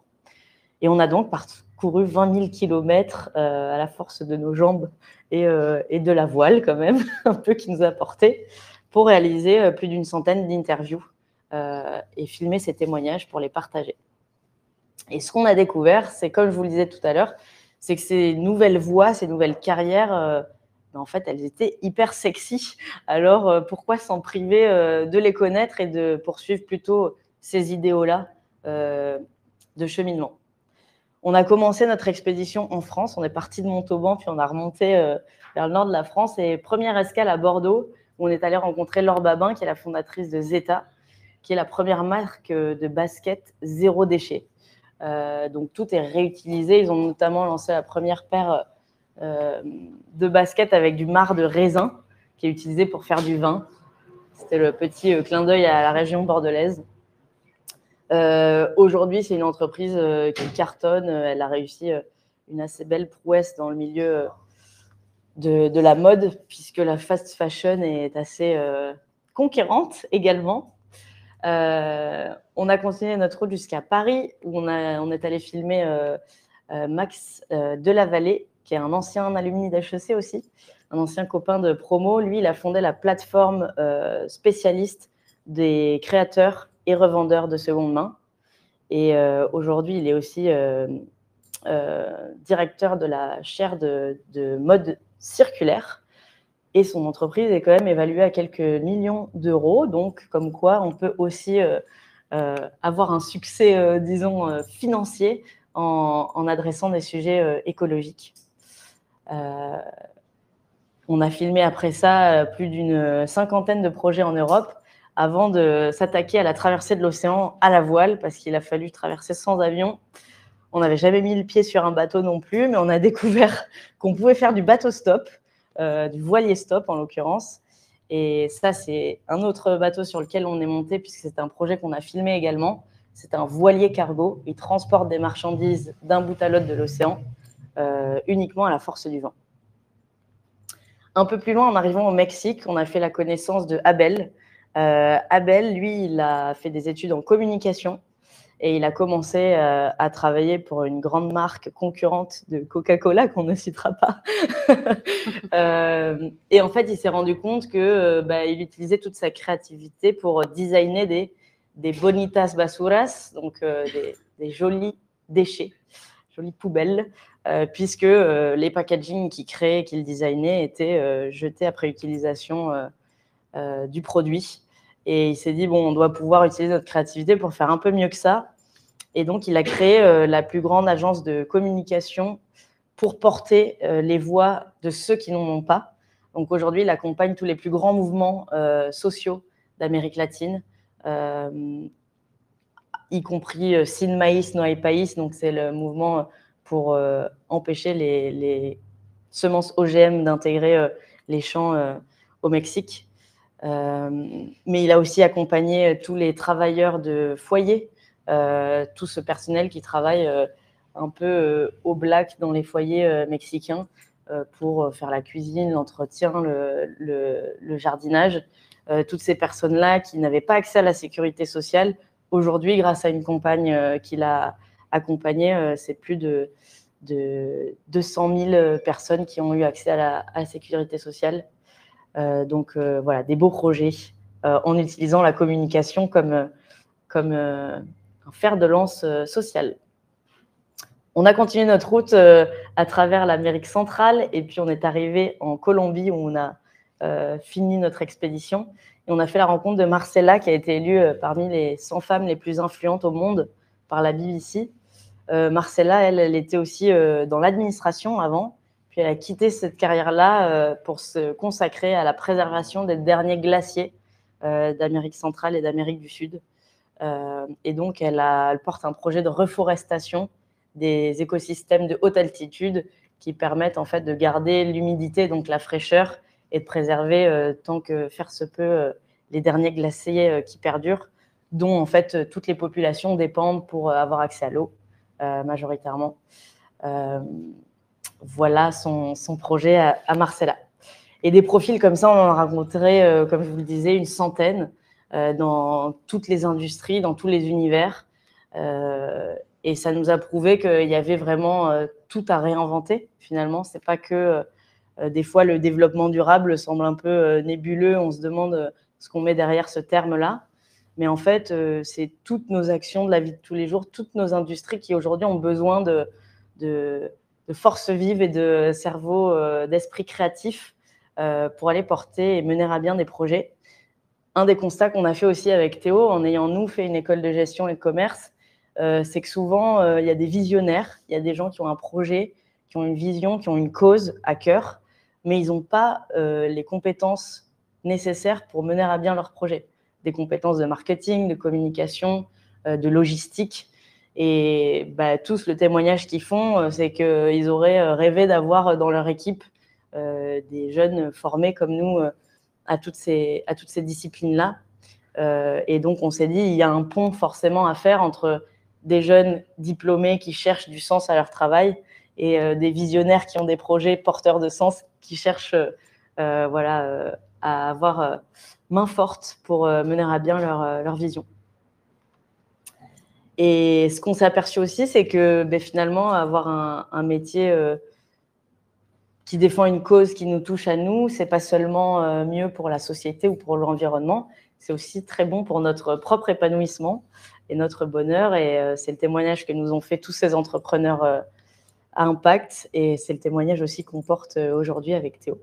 Et on a donc parcouru 20 000 kilomètres à la force de nos jambes et de la voile quand même, un peu qui nous a porté, pour réaliser plus d'une centaine d'interviews et filmer ces témoignages pour les partager. Et ce qu'on a découvert, c'est comme je vous le disais tout à l'heure, c'est que ces nouvelles voies, ces nouvelles carrières, en fait, elles étaient hyper sexy. Alors, pourquoi s'en priver de les connaître et de poursuivre plutôt ces idéaux-là de cheminement? On a commencé notre expédition en France. On est parti de Montauban, puis on a remonté vers le nord de la France. Et première escale à Bordeaux, où on est allé rencontrer Laure Babin, qui est la fondatrice de Zeta, qui est la première marque de basket zéro déchet. Donc, tout est réutilisé. Ils ont notamment lancé la première paire de baskets avec du marc de raisin qui est utilisé pour faire du vin. C'était le petit clin d'œil à la région bordelaise. Aujourd'hui, c'est une entreprise qui cartonne. Elle a réussi une assez belle prouesse dans le milieu de la mode, puisque la fast fashion est assez conquérante également. On a continué notre route jusqu'à Paris, où on est allé filmer Max Delavallée, qui est un ancien alumni d'HEC aussi, un ancien copain de promo. Lui, il a fondé la plateforme spécialiste des créateurs et revendeurs de seconde main. Et aujourd'hui, il est aussi directeur de la chaire de mode circulaire. Et son entreprise est quand même évaluée à quelques millions d'euros. Donc, comme quoi, on peut aussi avoir un succès, disons, financier en adressant des sujets écologiques. On a filmé après ça plus d'une cinquantaine de projets en Europe avant de s'attaquer à la traversée de l'océan à la voile, parce qu'il a fallu traverser sans avion. On n'avait jamais mis le pied sur un bateau non plus, mais on a découvert qu'on pouvait faire du bateau stop, du voilier stop en l'occurrence. Et ça, c'est un autre bateau sur lequel on est monté, puisque c'est un projet qu'on a filmé également. C'est un voilier cargo. Il transporte des marchandises d'un bout à l'autre de l'océan, uniquement à la force du vent. Un peu plus loin, en arrivant au Mexique, on a fait la connaissance de Abel, Abel, lui, il a fait des études en communication et il a commencé à travailler pour une grande marque concurrente de Coca-Cola qu'on ne citera pas. Et en fait, il s'est rendu compte qu'il utilisait toute sa créativité pour designer des bonitas basuras, donc des jolis déchets, jolies poubelles, puisque les packaging qu'il créait, qu'il designait étaient jetés après utilisation du produit. Et il s'est dit, bon, on doit pouvoir utiliser notre créativité pour faire un peu mieux que ça. Et donc, il a créé la plus grande agence de communication pour porter les voix de ceux qui n'en ont pas. Donc, aujourd'hui, il accompagne tous les plus grands mouvements sociaux d'Amérique latine, y compris Sin Maíz No Hay País. Donc, c'est le mouvement pour empêcher les semences OGM d'intégrer les champs au Mexique. Mais il a aussi accompagné tous les travailleurs de foyer, tout ce personnel qui travaille un peu au black dans les foyers mexicains pour faire la cuisine, l'entretien, le jardinage. Toutes ces personnes-là qui n'avaient pas accès à la sécurité sociale, aujourd'hui, grâce à une campagne qu'il a accompagnée, c'est plus de 200 000 personnes qui ont eu accès à la sécurité sociale. Donc, voilà, des beaux projets en utilisant la communication comme un fer de lance social. On a continué notre route à travers l'Amérique centrale et puis on est arrivé en Colombie où on a fini notre expédition. Et on a fait la rencontre de Marcela qui a été élue parmi les 100 femmes les plus influentes au monde par la BBC. Marcela, elle était aussi dans l'administration avant. Puis elle a quitté cette carrière-là pour se consacrer à la préservation des derniers glaciers d'Amérique centrale et d'Amérique du Sud. Et donc, elle porte un projet de reforestation des écosystèmes de haute altitude qui permettent en fait de garder l'humidité, donc la fraîcheur, et de préserver tant que faire se peut les derniers glaciers qui perdurent, dont en fait toutes les populations dépendent pour avoir accès à l'eau majoritairement. Voilà son projet à Marcela. Et des profils comme ça, on en a rencontré, comme je vous le disais, une centaine dans toutes les industries, dans tous les univers. Et ça nous a prouvé qu'il y avait vraiment tout à réinventer, finalement. Ce n'est pas que des fois le développement durable semble un peu nébuleux, on se demande ce qu'on met derrière ce terme-là. Mais en fait, c'est toutes nos actions de la vie de tous les jours, toutes nos industries qui aujourd'hui ont besoin de force vive et de cerveau, d'esprit créatif pour aller porter et mener à bien des projets. Un des constats qu'on a fait aussi avec Théo, en ayant nous fait une école de gestion et de commerce, c'est que souvent, il y a des visionnaires, il y a des gens qui ont un projet, qui ont une vision, qui ont une cause à cœur, mais ils n'ont pas les compétences nécessaires pour mener à bien leur projet. Des compétences de marketing, de communication, de logistique. Et tous, le témoignage qu'ils font, c'est qu'ils auraient rêvé d'avoir dans leur équipe des jeunes formés comme nous à toutes ces disciplines-là. Et donc, on s'est dit, il y a un pont forcément à faire entre des jeunes diplômés qui cherchent du sens à leur travail et des visionnaires qui ont des projets porteurs de sens, qui cherchent à avoir main forte pour mener à bien leur vision. Et ce qu'on s'est aperçu aussi, c'est que finalement, avoir un métier qui défend une cause qui nous touche à nous, c'est pas seulement mieux pour la société ou pour l'environnement, c'est aussi très bon pour notre propre épanouissement et notre bonheur. Et c'est le témoignage que nous ont fait tous ces entrepreneurs à impact. Et c'est le témoignage aussi qu'on porte aujourd'hui avec Théo.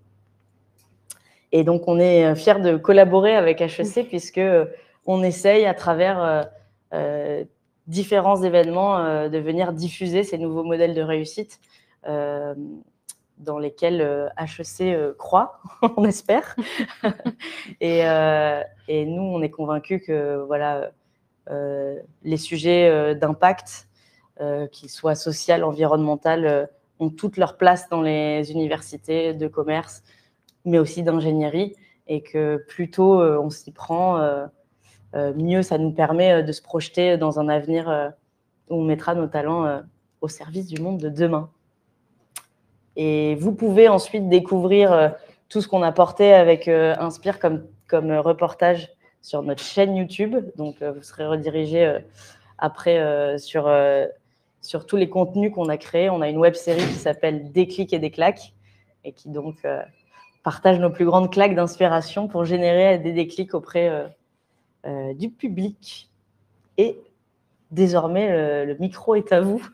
Et donc, on est fiers de collaborer avec HEC puisqu'on essaye à travers différents événements de venir diffuser ces nouveaux modèles de réussite dans lesquels HEC croit, on espère. Et nous, on est convaincus que les sujets d'impact, qu'ils soient social, environnemental, ont toute leur place dans les universités de commerce, mais aussi d'ingénierie, et que plus tôt on s'y prend, mieux ça nous permet de se projeter dans un avenir où on mettra nos talents au service du monde de demain. Et vous pouvez ensuite découvrir tout ce qu'on a porté avec Inspire comme reportage sur notre chaîne YouTube. Donc, vous serez redirigé après sur tous les contenus qu'on a créés. On a une web-série qui s'appelle Des clics et des claques et qui donc partage nos plus grandes claques d'inspiration pour générer des déclics auprès du public. Et désormais, le micro est à vous,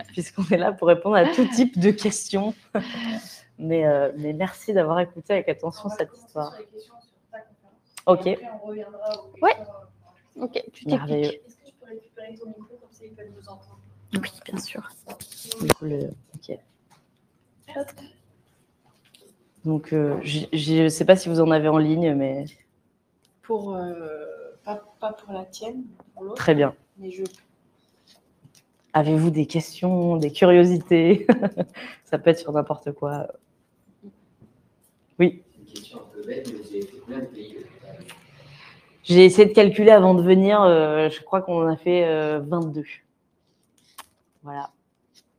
puisqu'on est là pour répondre à tout type de questions. Mais merci d'avoir écouté avec attention cette histoire. Sur les questions sur ta conférence. Ok. Et après, on reviendra aux questions. Ouais. Ok, tu Merveilleux. t'expliques. Est-ce que je peux récupérer ton micro comme ça ils peuvent nous entendre? Oui, bien sûr. Du coup, ok. Donc, je ne sais pas si vous en avez en ligne, mais Pour, pas pour la tienne, pour l'autre, très bien. mais je Avez-vous des questions, des curiosités? Ça peut être sur n'importe quoi. Oui. C'est une question un peu bête, mais vous avez fait combien de pays au total? J'ai essayé de calculer avant de venir. Je crois qu'on en a fait 22. Voilà.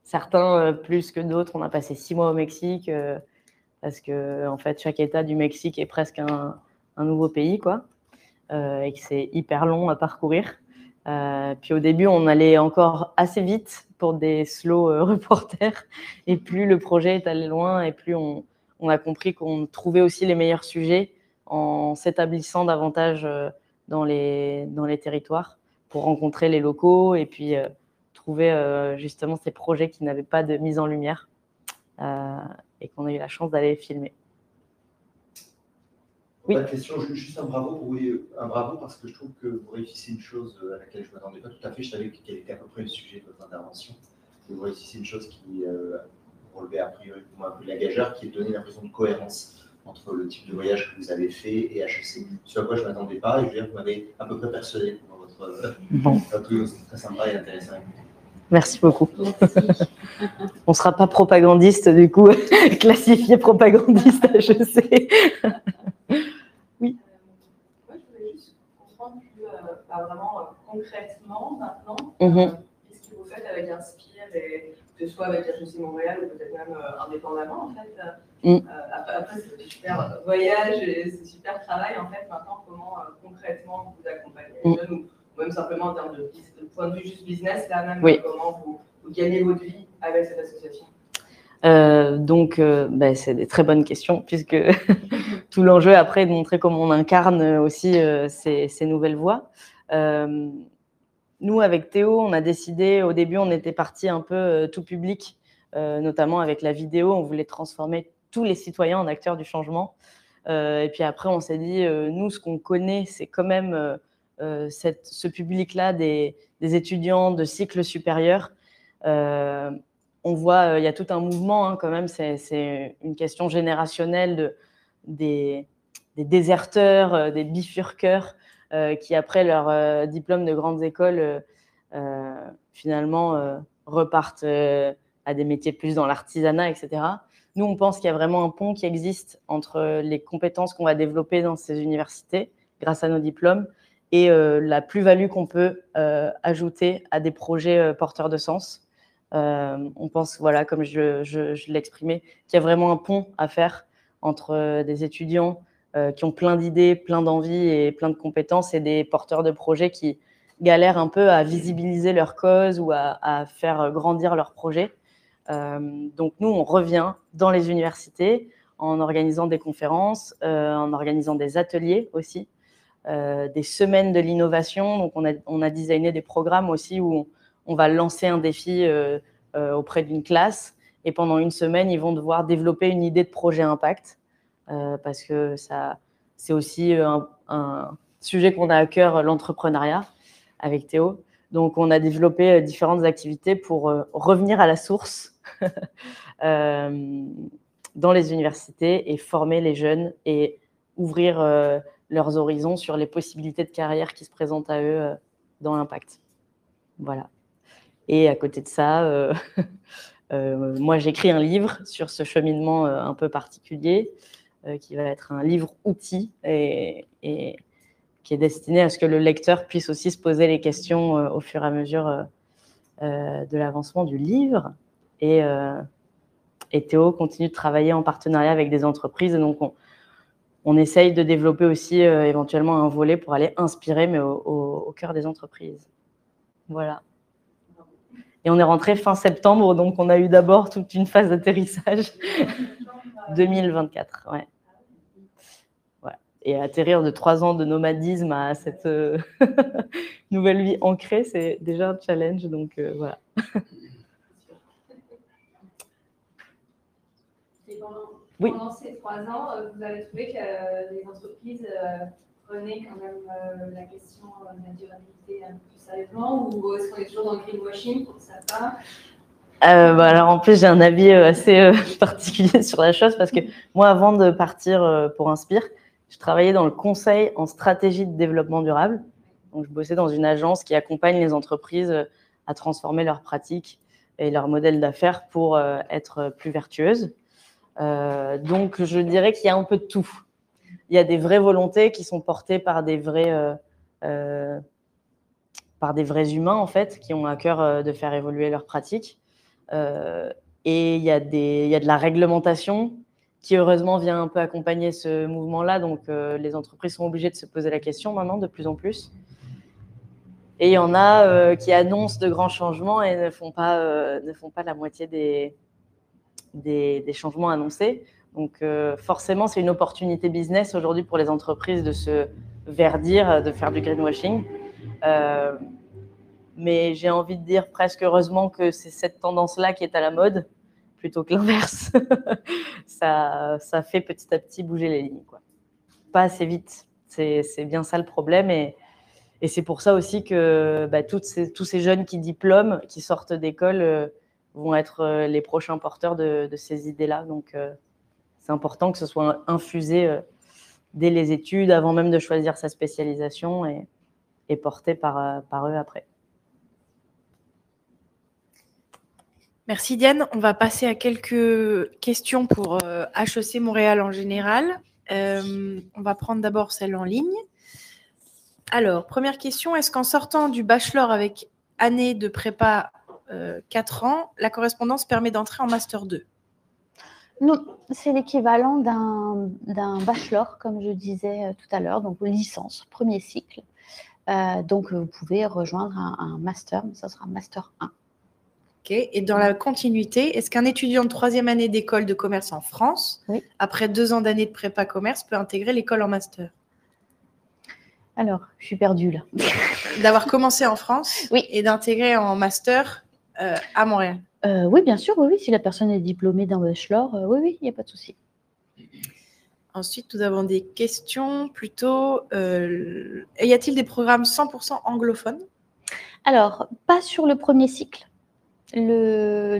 Certains plus que d'autres. On a passé 6 mois au Mexique parce que en fait, chaque État du Mexique est presque un nouveau pays, quoi, et que c'est hyper long à parcourir. Puis au début, on allait encore assez vite pour des slow reporters. Et plus le projet est allé loin, et plus on a compris qu'on trouvait aussi les meilleurs sujets en s'établissant davantage dans les territoires pour rencontrer les locaux et puis trouver justement ces projets qui n'avaient pas de mise en lumière et qu'on a eu la chance d'aller filmer. Oui. Pas de question, juste un bravo, oui, un bravo parce que je trouve que vous réussissez une chose à laquelle je ne m'attendais pas tout à fait. Je savais quel était à peu près le sujet de votre intervention. Vous réussissez une chose qui relevait a priori pour moi un peu de la gageure, qui est de donner l'impression de cohérence entre le type de voyage que vous avez fait et HEC. Ce à quoi je ne m'attendais pas, et je veux dire que vous m'avez à peu près persuadé pour votre truc. C'est très sympa et intéressant à écouter. Merci beaucoup. On ne sera pas propagandiste, du coup, classifié propagandiste HEC. Oui. Moi, je voulais juste comprendre plus vraiment concrètement maintenant qu'est-ce que vous faites avec Inspire, et que ce soit avec HEC Montréal ou peut-être même indépendamment en fait. Après, c'est un super voyage et c'est super travail en fait. Maintenant, comment concrètement vous accompagnez les jeunes ou même simplement en termes de point de vue juste business, là même, comment vous gagnez votre vie avec cette association? C'est des très bonnes questions, puisque tout l'enjeu après est de montrer comment on incarne aussi ces nouvelles voies. Nous, avec Théo, on a décidé, au début, on était parti un peu tout public, notamment avec la vidéo. On voulait transformer tous les citoyens en acteurs du changement. Et puis après, on s'est dit, nous, ce qu'on connaît, c'est quand même ce public-là des étudiants de cycle supérieur. On voit, il y a tout un mouvement, quand même, c'est une question générationnelle des déserteurs, des bifurqueurs qui, après leur diplôme de grandes écoles, finalement repartent à des métiers plus dans l'artisanat, etc. Nous, on pense qu'il y a vraiment un pont qui existe entre les compétences qu'on va développer dans ces universités grâce à nos diplômes et la plus-value qu'on peut ajouter à des projets porteurs de sens. On pense, voilà, comme je l'exprimais, qu'il y a vraiment un pont à faire entre des étudiants qui ont plein d'idées, plein d'envies et plein de compétences et des porteurs de projets qui galèrent un peu à visibiliser leur cause ou à faire grandir leur projet. Donc nous, on revient dans les universités en organisant des conférences, en organisant des ateliers aussi, des semaines de l'innovation. Donc on a designé des programmes aussi où on va lancer un défi auprès d'une classe et pendant une semaine, ils vont devoir développer une idée de projet impact parce que c'est aussi un sujet qu'on a à cœur, l'entrepreneuriat, avec Théo. Donc, on a développé différentes activités pour revenir à la source dans les universités et former les jeunes et ouvrir leurs horizons sur les possibilités de carrière qui se présentent à eux dans l'impact. Voilà. Et à côté de ça, moi, j'écris un livre sur ce cheminement un peu particulier qui va être un livre-outil et qui est destiné à ce que le lecteur puisse aussi se poser les questions au fur et à mesure de l'avancement du livre. Et Théo continue de travailler en partenariat avec des entreprises. Et donc, on essaye de développer aussi éventuellement un volet pour aller inspirer, mais au cœur des entreprises. Voilà. Et on est rentré fin septembre, donc on a eu d'abord toute une phase d'atterrissage 2024. Ouais. Voilà. Et atterrir de 3 ans de nomadisme à cette nouvelle vie ancrée, c'est déjà un challenge. Donc voilà. Oui. Pendant ces 3 ans, vous avez trouvé que les entreprises prenaient quand même la question de la durabilité un peu plus sérieusement, ou est-ce qu'on est toujours dans le greenwashing pour certains? Alors en plus, j'ai un avis assez particulier sur la chose parce que moi, avant de partir pour Inspire, je travaillais dans le conseil en stratégie de développement durable. Donc, je bossais dans une agence qui accompagne les entreprises à transformer leurs pratiques et leur modèle d'affaires pour être plus vertueuses. Donc, je dirais qu'il y a un peu de tout. Il y a des vraies volontés qui sont portées par des vrais humains, en fait, qui ont à cœur de faire évoluer leurs pratiques. Et il y a de la réglementation qui, heureusement, vient un peu accompagner ce mouvement-là. Donc, les entreprises sont obligées de se poser la question maintenant, de plus en plus. Et il y en a qui annoncent de grands changements et ne font pas la moitié des changements annoncés. Donc, forcément, c'est une opportunité business aujourd'hui pour les entreprises de se verdir, de faire du greenwashing. Mais j'ai envie de dire presque heureusement que c'est cette tendance-là qui est à la mode plutôt que l'inverse. ça fait petit à petit bouger les lignes, quoi. Pas assez vite. C'est bien ça le problème. Et c'est pour ça aussi que tous ces jeunes qui diplôment, qui sortent d'école, vont être les prochains porteurs de ces idées-là. Donc, c'est important que ce soit infusé dès les études, avant même de choisir sa spécialisation et porté par eux après. Merci Diane. On va passer à quelques questions pour HEC Montréal en général. On va prendre d'abord celle en ligne. Alors, première question, est-ce qu'en sortant du bachelor avec année de prépa 4 ans, la correspondance permet d'entrer en Master 2? Non, c'est l'équivalent d'un bachelor, comme je disais tout à l'heure, donc licence, premier cycle. Donc, vous pouvez rejoindre un master, mais ça sera Master 1. Ok. Et dans la continuité, est-ce qu'un étudiant de 3e année d'école de commerce en France, oui, après 2 ans d'année de prépa commerce, peut intégrer l'école en master? Alors, je suis perdue là. D'avoir commencé en France, oui, et d'intégrer en master à Montréal? Oui, bien sûr, oui, si la personne est diplômée d'un bachelor, oui, il n'y a pas de souci. Ensuite, nous avons des questions plutôt. Y a-t-il des programmes 100% anglophones? Alors, pas sur le premier cycle. Le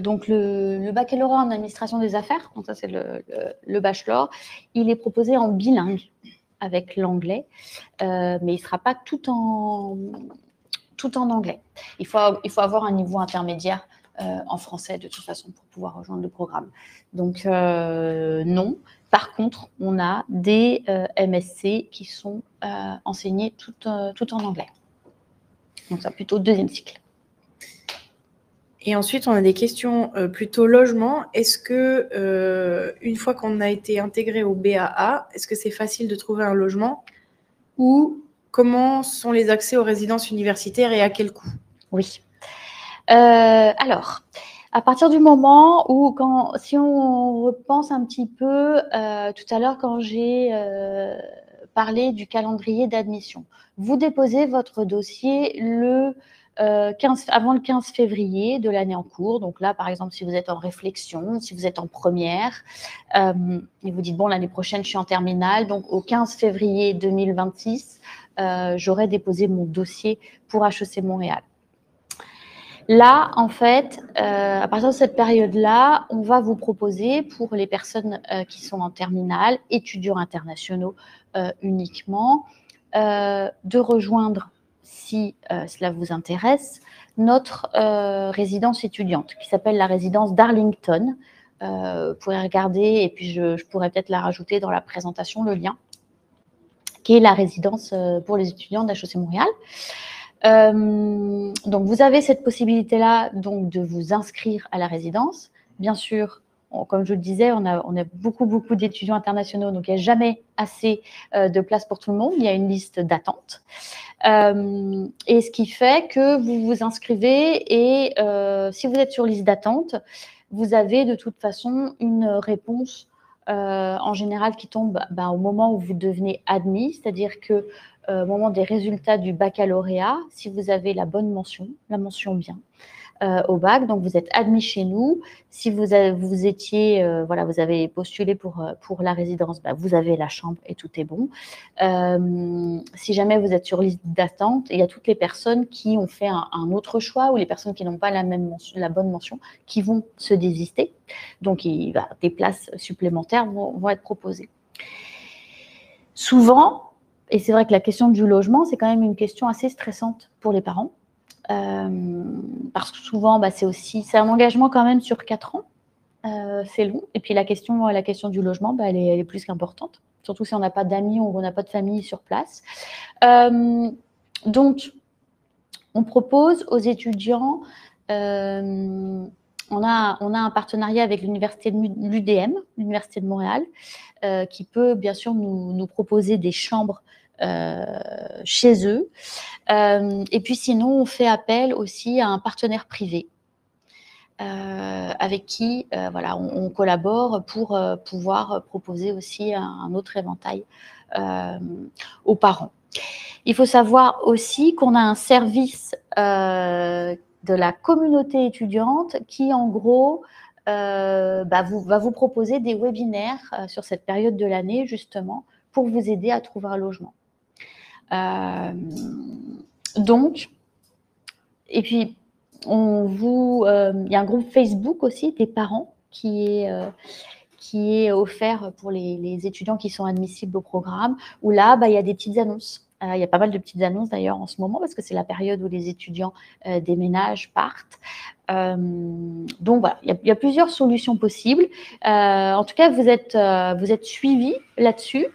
baccalauréat en administration des affaires, donc ça c'est le bachelor, il est proposé en bilingue avec l'anglais, mais il ne sera pas tout en anglais. Il faut avoir un niveau intermédiaire en français de toute façon pour pouvoir rejoindre le programme. Donc non. Par contre, on a des MSc qui sont enseignés tout en anglais. Donc ça plutôt 2e cycle. Et ensuite, on a des questions plutôt logement. Est-ce que, une fois qu'on a été intégré au BAA, est-ce que c'est facile de trouver un logement? Ou comment sont les accès aux résidences universitaires et à quel coût? Oui. Alors, à partir du moment où, si on repense un petit peu tout à l'heure quand j'ai parlé du calendrier d'admission, vous déposez votre dossier avant le 15 février de l'année en cours. Donc là, par exemple, si vous êtes en réflexion, si vous êtes en première, et vous dites, bon, l'année prochaine, je suis en terminale, donc au 15 février 2026, j'aurai déposé mon dossier pour HEC Montréal. Là, en fait, à partir de cette période-là, on va vous proposer, pour les personnes qui sont en terminale, étudiants internationaux uniquement, de rejoindre, si cela vous intéresse, notre résidence étudiante qui s'appelle la résidence Darlington. Vous pourrez regarder, et puis je pourrais peut-être la rajouter dans la présentation, le lien, qui est la résidence pour les étudiants d'HEC Montréal. Donc, vous avez cette possibilité-là donc de vous inscrire à la résidence. Bien sûr, comme je le disais, on a beaucoup d'étudiants internationaux, donc il n'y a jamais assez de place pour tout le monde. Il y a une liste d'attente. Et ce qui fait que vous vous inscrivez et si vous êtes sur liste d'attente, vous avez de toute façon une réponse en général qui tombe au moment où vous devenez admis, c'est-à-dire que au moment des résultats du baccalauréat, si vous avez la bonne mention, la mention bien, au bac, donc vous êtes admis chez nous. Si vous étiez, vous avez postulé pour la résidence, vous avez la chambre et tout est bon. Si jamais vous êtes sur liste d'attente, il y a toutes les personnes qui ont fait un autre choix ou les personnes qui n'ont pas la bonne mention qui vont se désister. Donc, des places supplémentaires vont être proposées. Souvent, et c'est vrai que la question du logement, c'est quand même une question assez stressante pour les parents. Parce que souvent, c'est un engagement quand même sur 4 ans. C'est long. Et puis la question du logement, elle est plus qu'importante. Surtout si on n'a pas d'amis ou on n'a pas de famille sur place. Donc, on propose aux étudiants, on a un partenariat avec l'université de l'UDM, l'université de Montréal, qui peut bien sûr nous proposer des chambres chez eux. Et puis sinon, on fait appel aussi à un partenaire privé avec qui on collabore pour pouvoir proposer aussi un autre éventail aux parents. Il faut savoir aussi qu'on a un service de la communauté étudiante qui, en gros, va vous proposer des webinaires sur cette période de l'année, justement, pour vous aider à trouver un logement. Donc, et puis, il y a un groupe Facebook aussi des parents qui est offert pour les étudiants qui sont admissibles au programme, où là, il y a des petites annonces. Il y a pas mal de petites annonces d'ailleurs en ce moment parce que c'est la période où les étudiants déménagent, partent. Donc voilà, il y a plusieurs solutions possibles. En tout cas, vous êtes suivis là-dessus.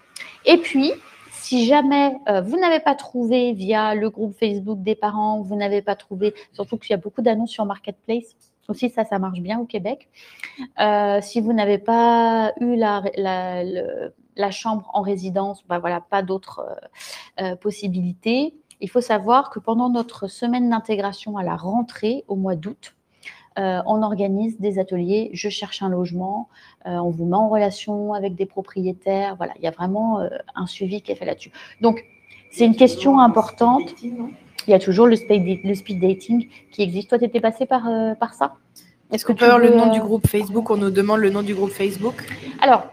Et puis, si jamais vous n'avez pas trouvé via le groupe Facebook des parents, vous n'avez pas trouvé, surtout qu'il y a beaucoup d'annonces sur Marketplace, aussi ça marche bien au Québec. Si vous n'avez pas eu la chambre en résidence, pas d'autres possibilités. Il faut savoir que pendant notre semaine d'intégration à la rentrée, au mois d'août, on organise des ateliers, je cherche un logement, on vous met en relation avec des propriétaires. Voilà, il y a vraiment un suivi qui est fait là-dessus. Donc, c'est une question importante. Il y a toujours le speed dating qui existe. Toi, tu étais passé par ça? Est-ce qu'on peut avoir le nom du groupe Facebook? On nous demande le nom du groupe Facebook. Alors,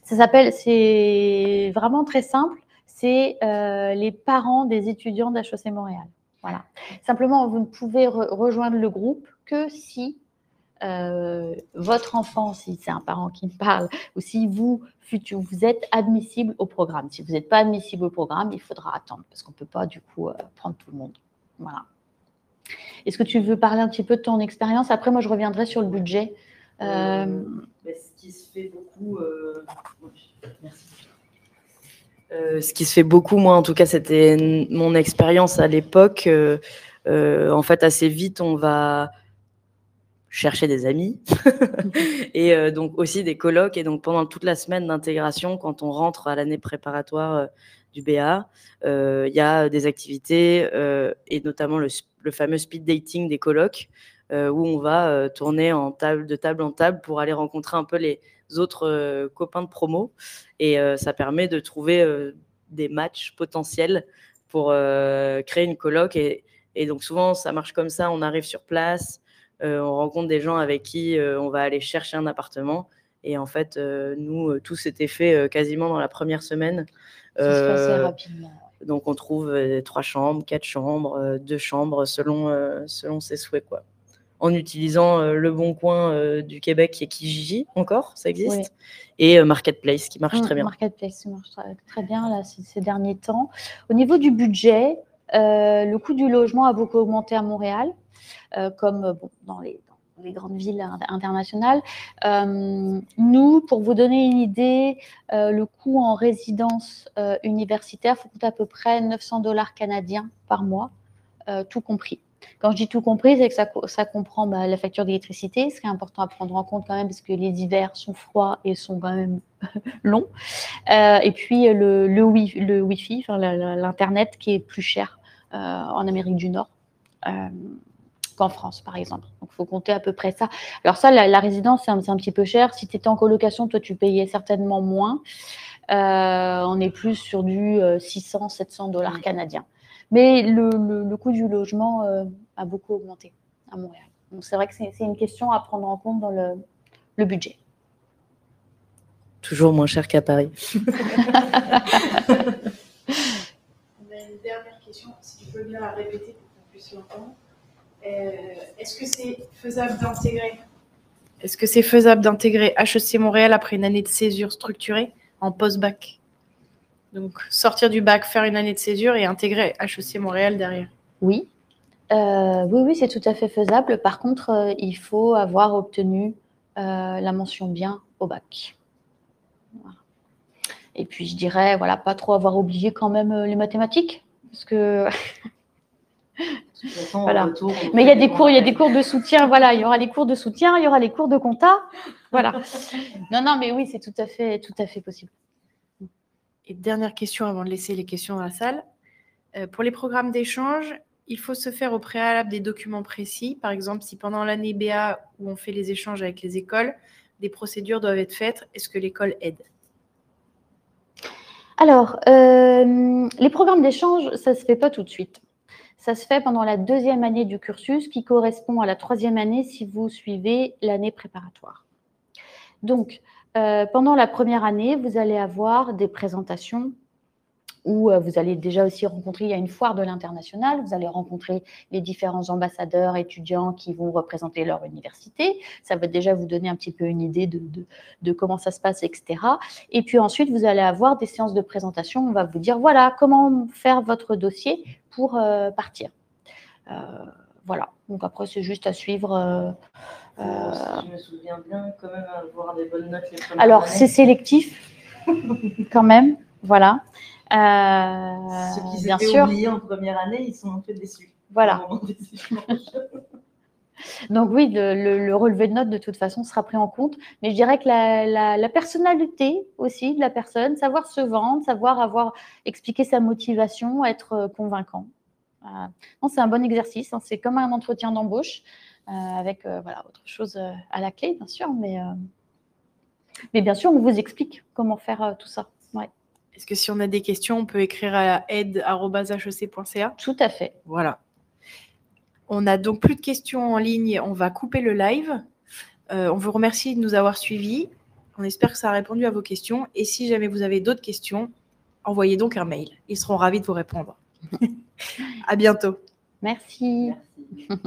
c'est vraiment très simple. C'est les parents des étudiants d'HEC Montréal. Voilà. Simplement, vous ne pouvez rejoindre le groupe que si votre enfant, si c'est un parent qui me parle, ou si vous êtes admissible au programme. Si vous n'êtes pas admissible au programme, il faudra attendre parce qu'on ne peut pas du coup prendre tout le monde. Voilà. Est-ce que tu veux parler un petit peu de ton expérience? Après, moi, je reviendrai sur le budget. Ce qui se fait beaucoup... Merci. Ce qui se fait beaucoup, moi en tout cas, c'était mon expérience à l'époque. En fait, assez vite, on va chercher des amis et donc aussi des colocs. Et donc pendant toute la semaine d'intégration, quand on rentre à l'année préparatoire du BA, il y a des activités et notamment le fameux speed dating des colocs où on va tourner de table en table pour aller rencontrer un peu les autres copains de promo et ça permet de trouver des matchs potentiels pour créer une coloc et donc souvent ça marche comme ça, on arrive sur place, on rencontre des gens avec qui on va aller chercher un appartement et en fait nous tout s'était fait quasiment dans la première semaine. Ça se fait assez rapidement. Donc on trouve 3 chambres, 4 chambres, 2 chambres selon ses souhaits quoi. En utilisant le Bon Coin du Québec qui est Kijiji encore, ça existe, oui. Et Marketplace qui marche très bien. Marketplace qui marche très bien là, ces derniers temps. Au niveau du budget, le coût du logement a beaucoup augmenté à Montréal, comme dans les grandes villes internationales. Nous, pour vous donner une idée, le coût en résidence universitaire coûte à peu près 900 $ canadiens par mois, tout compris. Quand je dis tout compris, c'est que ça comprend la facture d'électricité, ce qui est important à prendre en compte quand même, parce que les hivers sont froids et sont quand même longs. Et puis le Wi-Fi, enfin, l'Internet qui est plus cher en Amérique du Nord qu'en France, par exemple. Donc, il faut compter à peu près ça. Alors ça, la résidence, c'est un petit peu cher. Si tu étais en colocation, toi, tu payais certainement moins. On est plus sur du 600-700 $ canadiens. Mais le coût du logement a beaucoup augmenté à Montréal. Donc, c'est vrai que c'est une question à prendre en compte dans le budget. Toujours moins cher qu'à Paris. On a une dernière question, si tu peux bien la répéter pour qu'on puisse l'entendre. Est-ce que c'est faisable d'intégrer HEC Montréal après une année de césure structurée en post-bac? Donc, sortir du bac, faire une année de césure et intégrer HEC Montréal derrière. Oui, oui, c'est tout à fait faisable. Par contre, il faut avoir obtenu la mention bien au bac. Voilà. Et puis, je dirais, voilà, pas trop avoir oublié quand même les mathématiques, parce que... Voilà. Mais il y a des cours de soutien. Voilà, il y aura les cours de soutien, il y aura les cours de compta. Voilà. Non, mais oui, c'est tout à fait possible. Et dernière question avant de laisser les questions dans la salle. Pour les programmes d'échange, il faut se faire au préalable des documents précis. Par exemple, si pendant l'année BA où on fait les échanges avec les écoles, des procédures doivent être faites, est-ce que l'école aide? Alors, les programmes d'échange, ça ne se fait pas tout de suite. Ça se fait pendant la 2e année du cursus qui correspond à la 3e année si vous suivez l'année préparatoire. Donc, pendant la 1re année, vous allez avoir des présentations où vous allez déjà aussi rencontrer, il y a une foire de l'international, vous allez rencontrer les différents ambassadeurs, étudiants qui vont représenter leur université. Ça va déjà vous donner un petit peu une idée de comment ça se passe, etc. Et puis ensuite, vous allez avoir des séances de présentation. On va vous dire, voilà, comment faire votre dossier pour partir. Voilà. Donc après, c'est juste à suivre. Si je me souviens bien, quand même avoir des bonnes notes les premières Alors, années. c'est sélectif, quand même. Voilà. Ceux qui bien s'étaient sûr. oubliés en première année, ils sont un peu déçus. Voilà. Donc oui, le relevé de notes, de toute façon, sera pris en compte. Mais je dirais que la personnalité aussi de la personne, savoir se vendre, savoir expliquer sa motivation, être convaincant. Non, c'est un bon exercice. Hein. C'est comme un entretien d'embauche avec voilà, autre chose à la clé, bien sûr. Mais bien sûr, on vous explique comment faire tout ça. Ouais. Est-ce que si on a des questions, on peut écrire à aide@hec.ca? Tout à fait. Voilà. On n'a donc plus de questions en ligne. On va couper le live. On vous remercie de nous avoir suivis. On espère que ça a répondu à vos questions. Et si jamais vous avez d'autres questions, envoyez donc un mail. Ils seront ravis de vous répondre. À bientôt. Merci. Merci.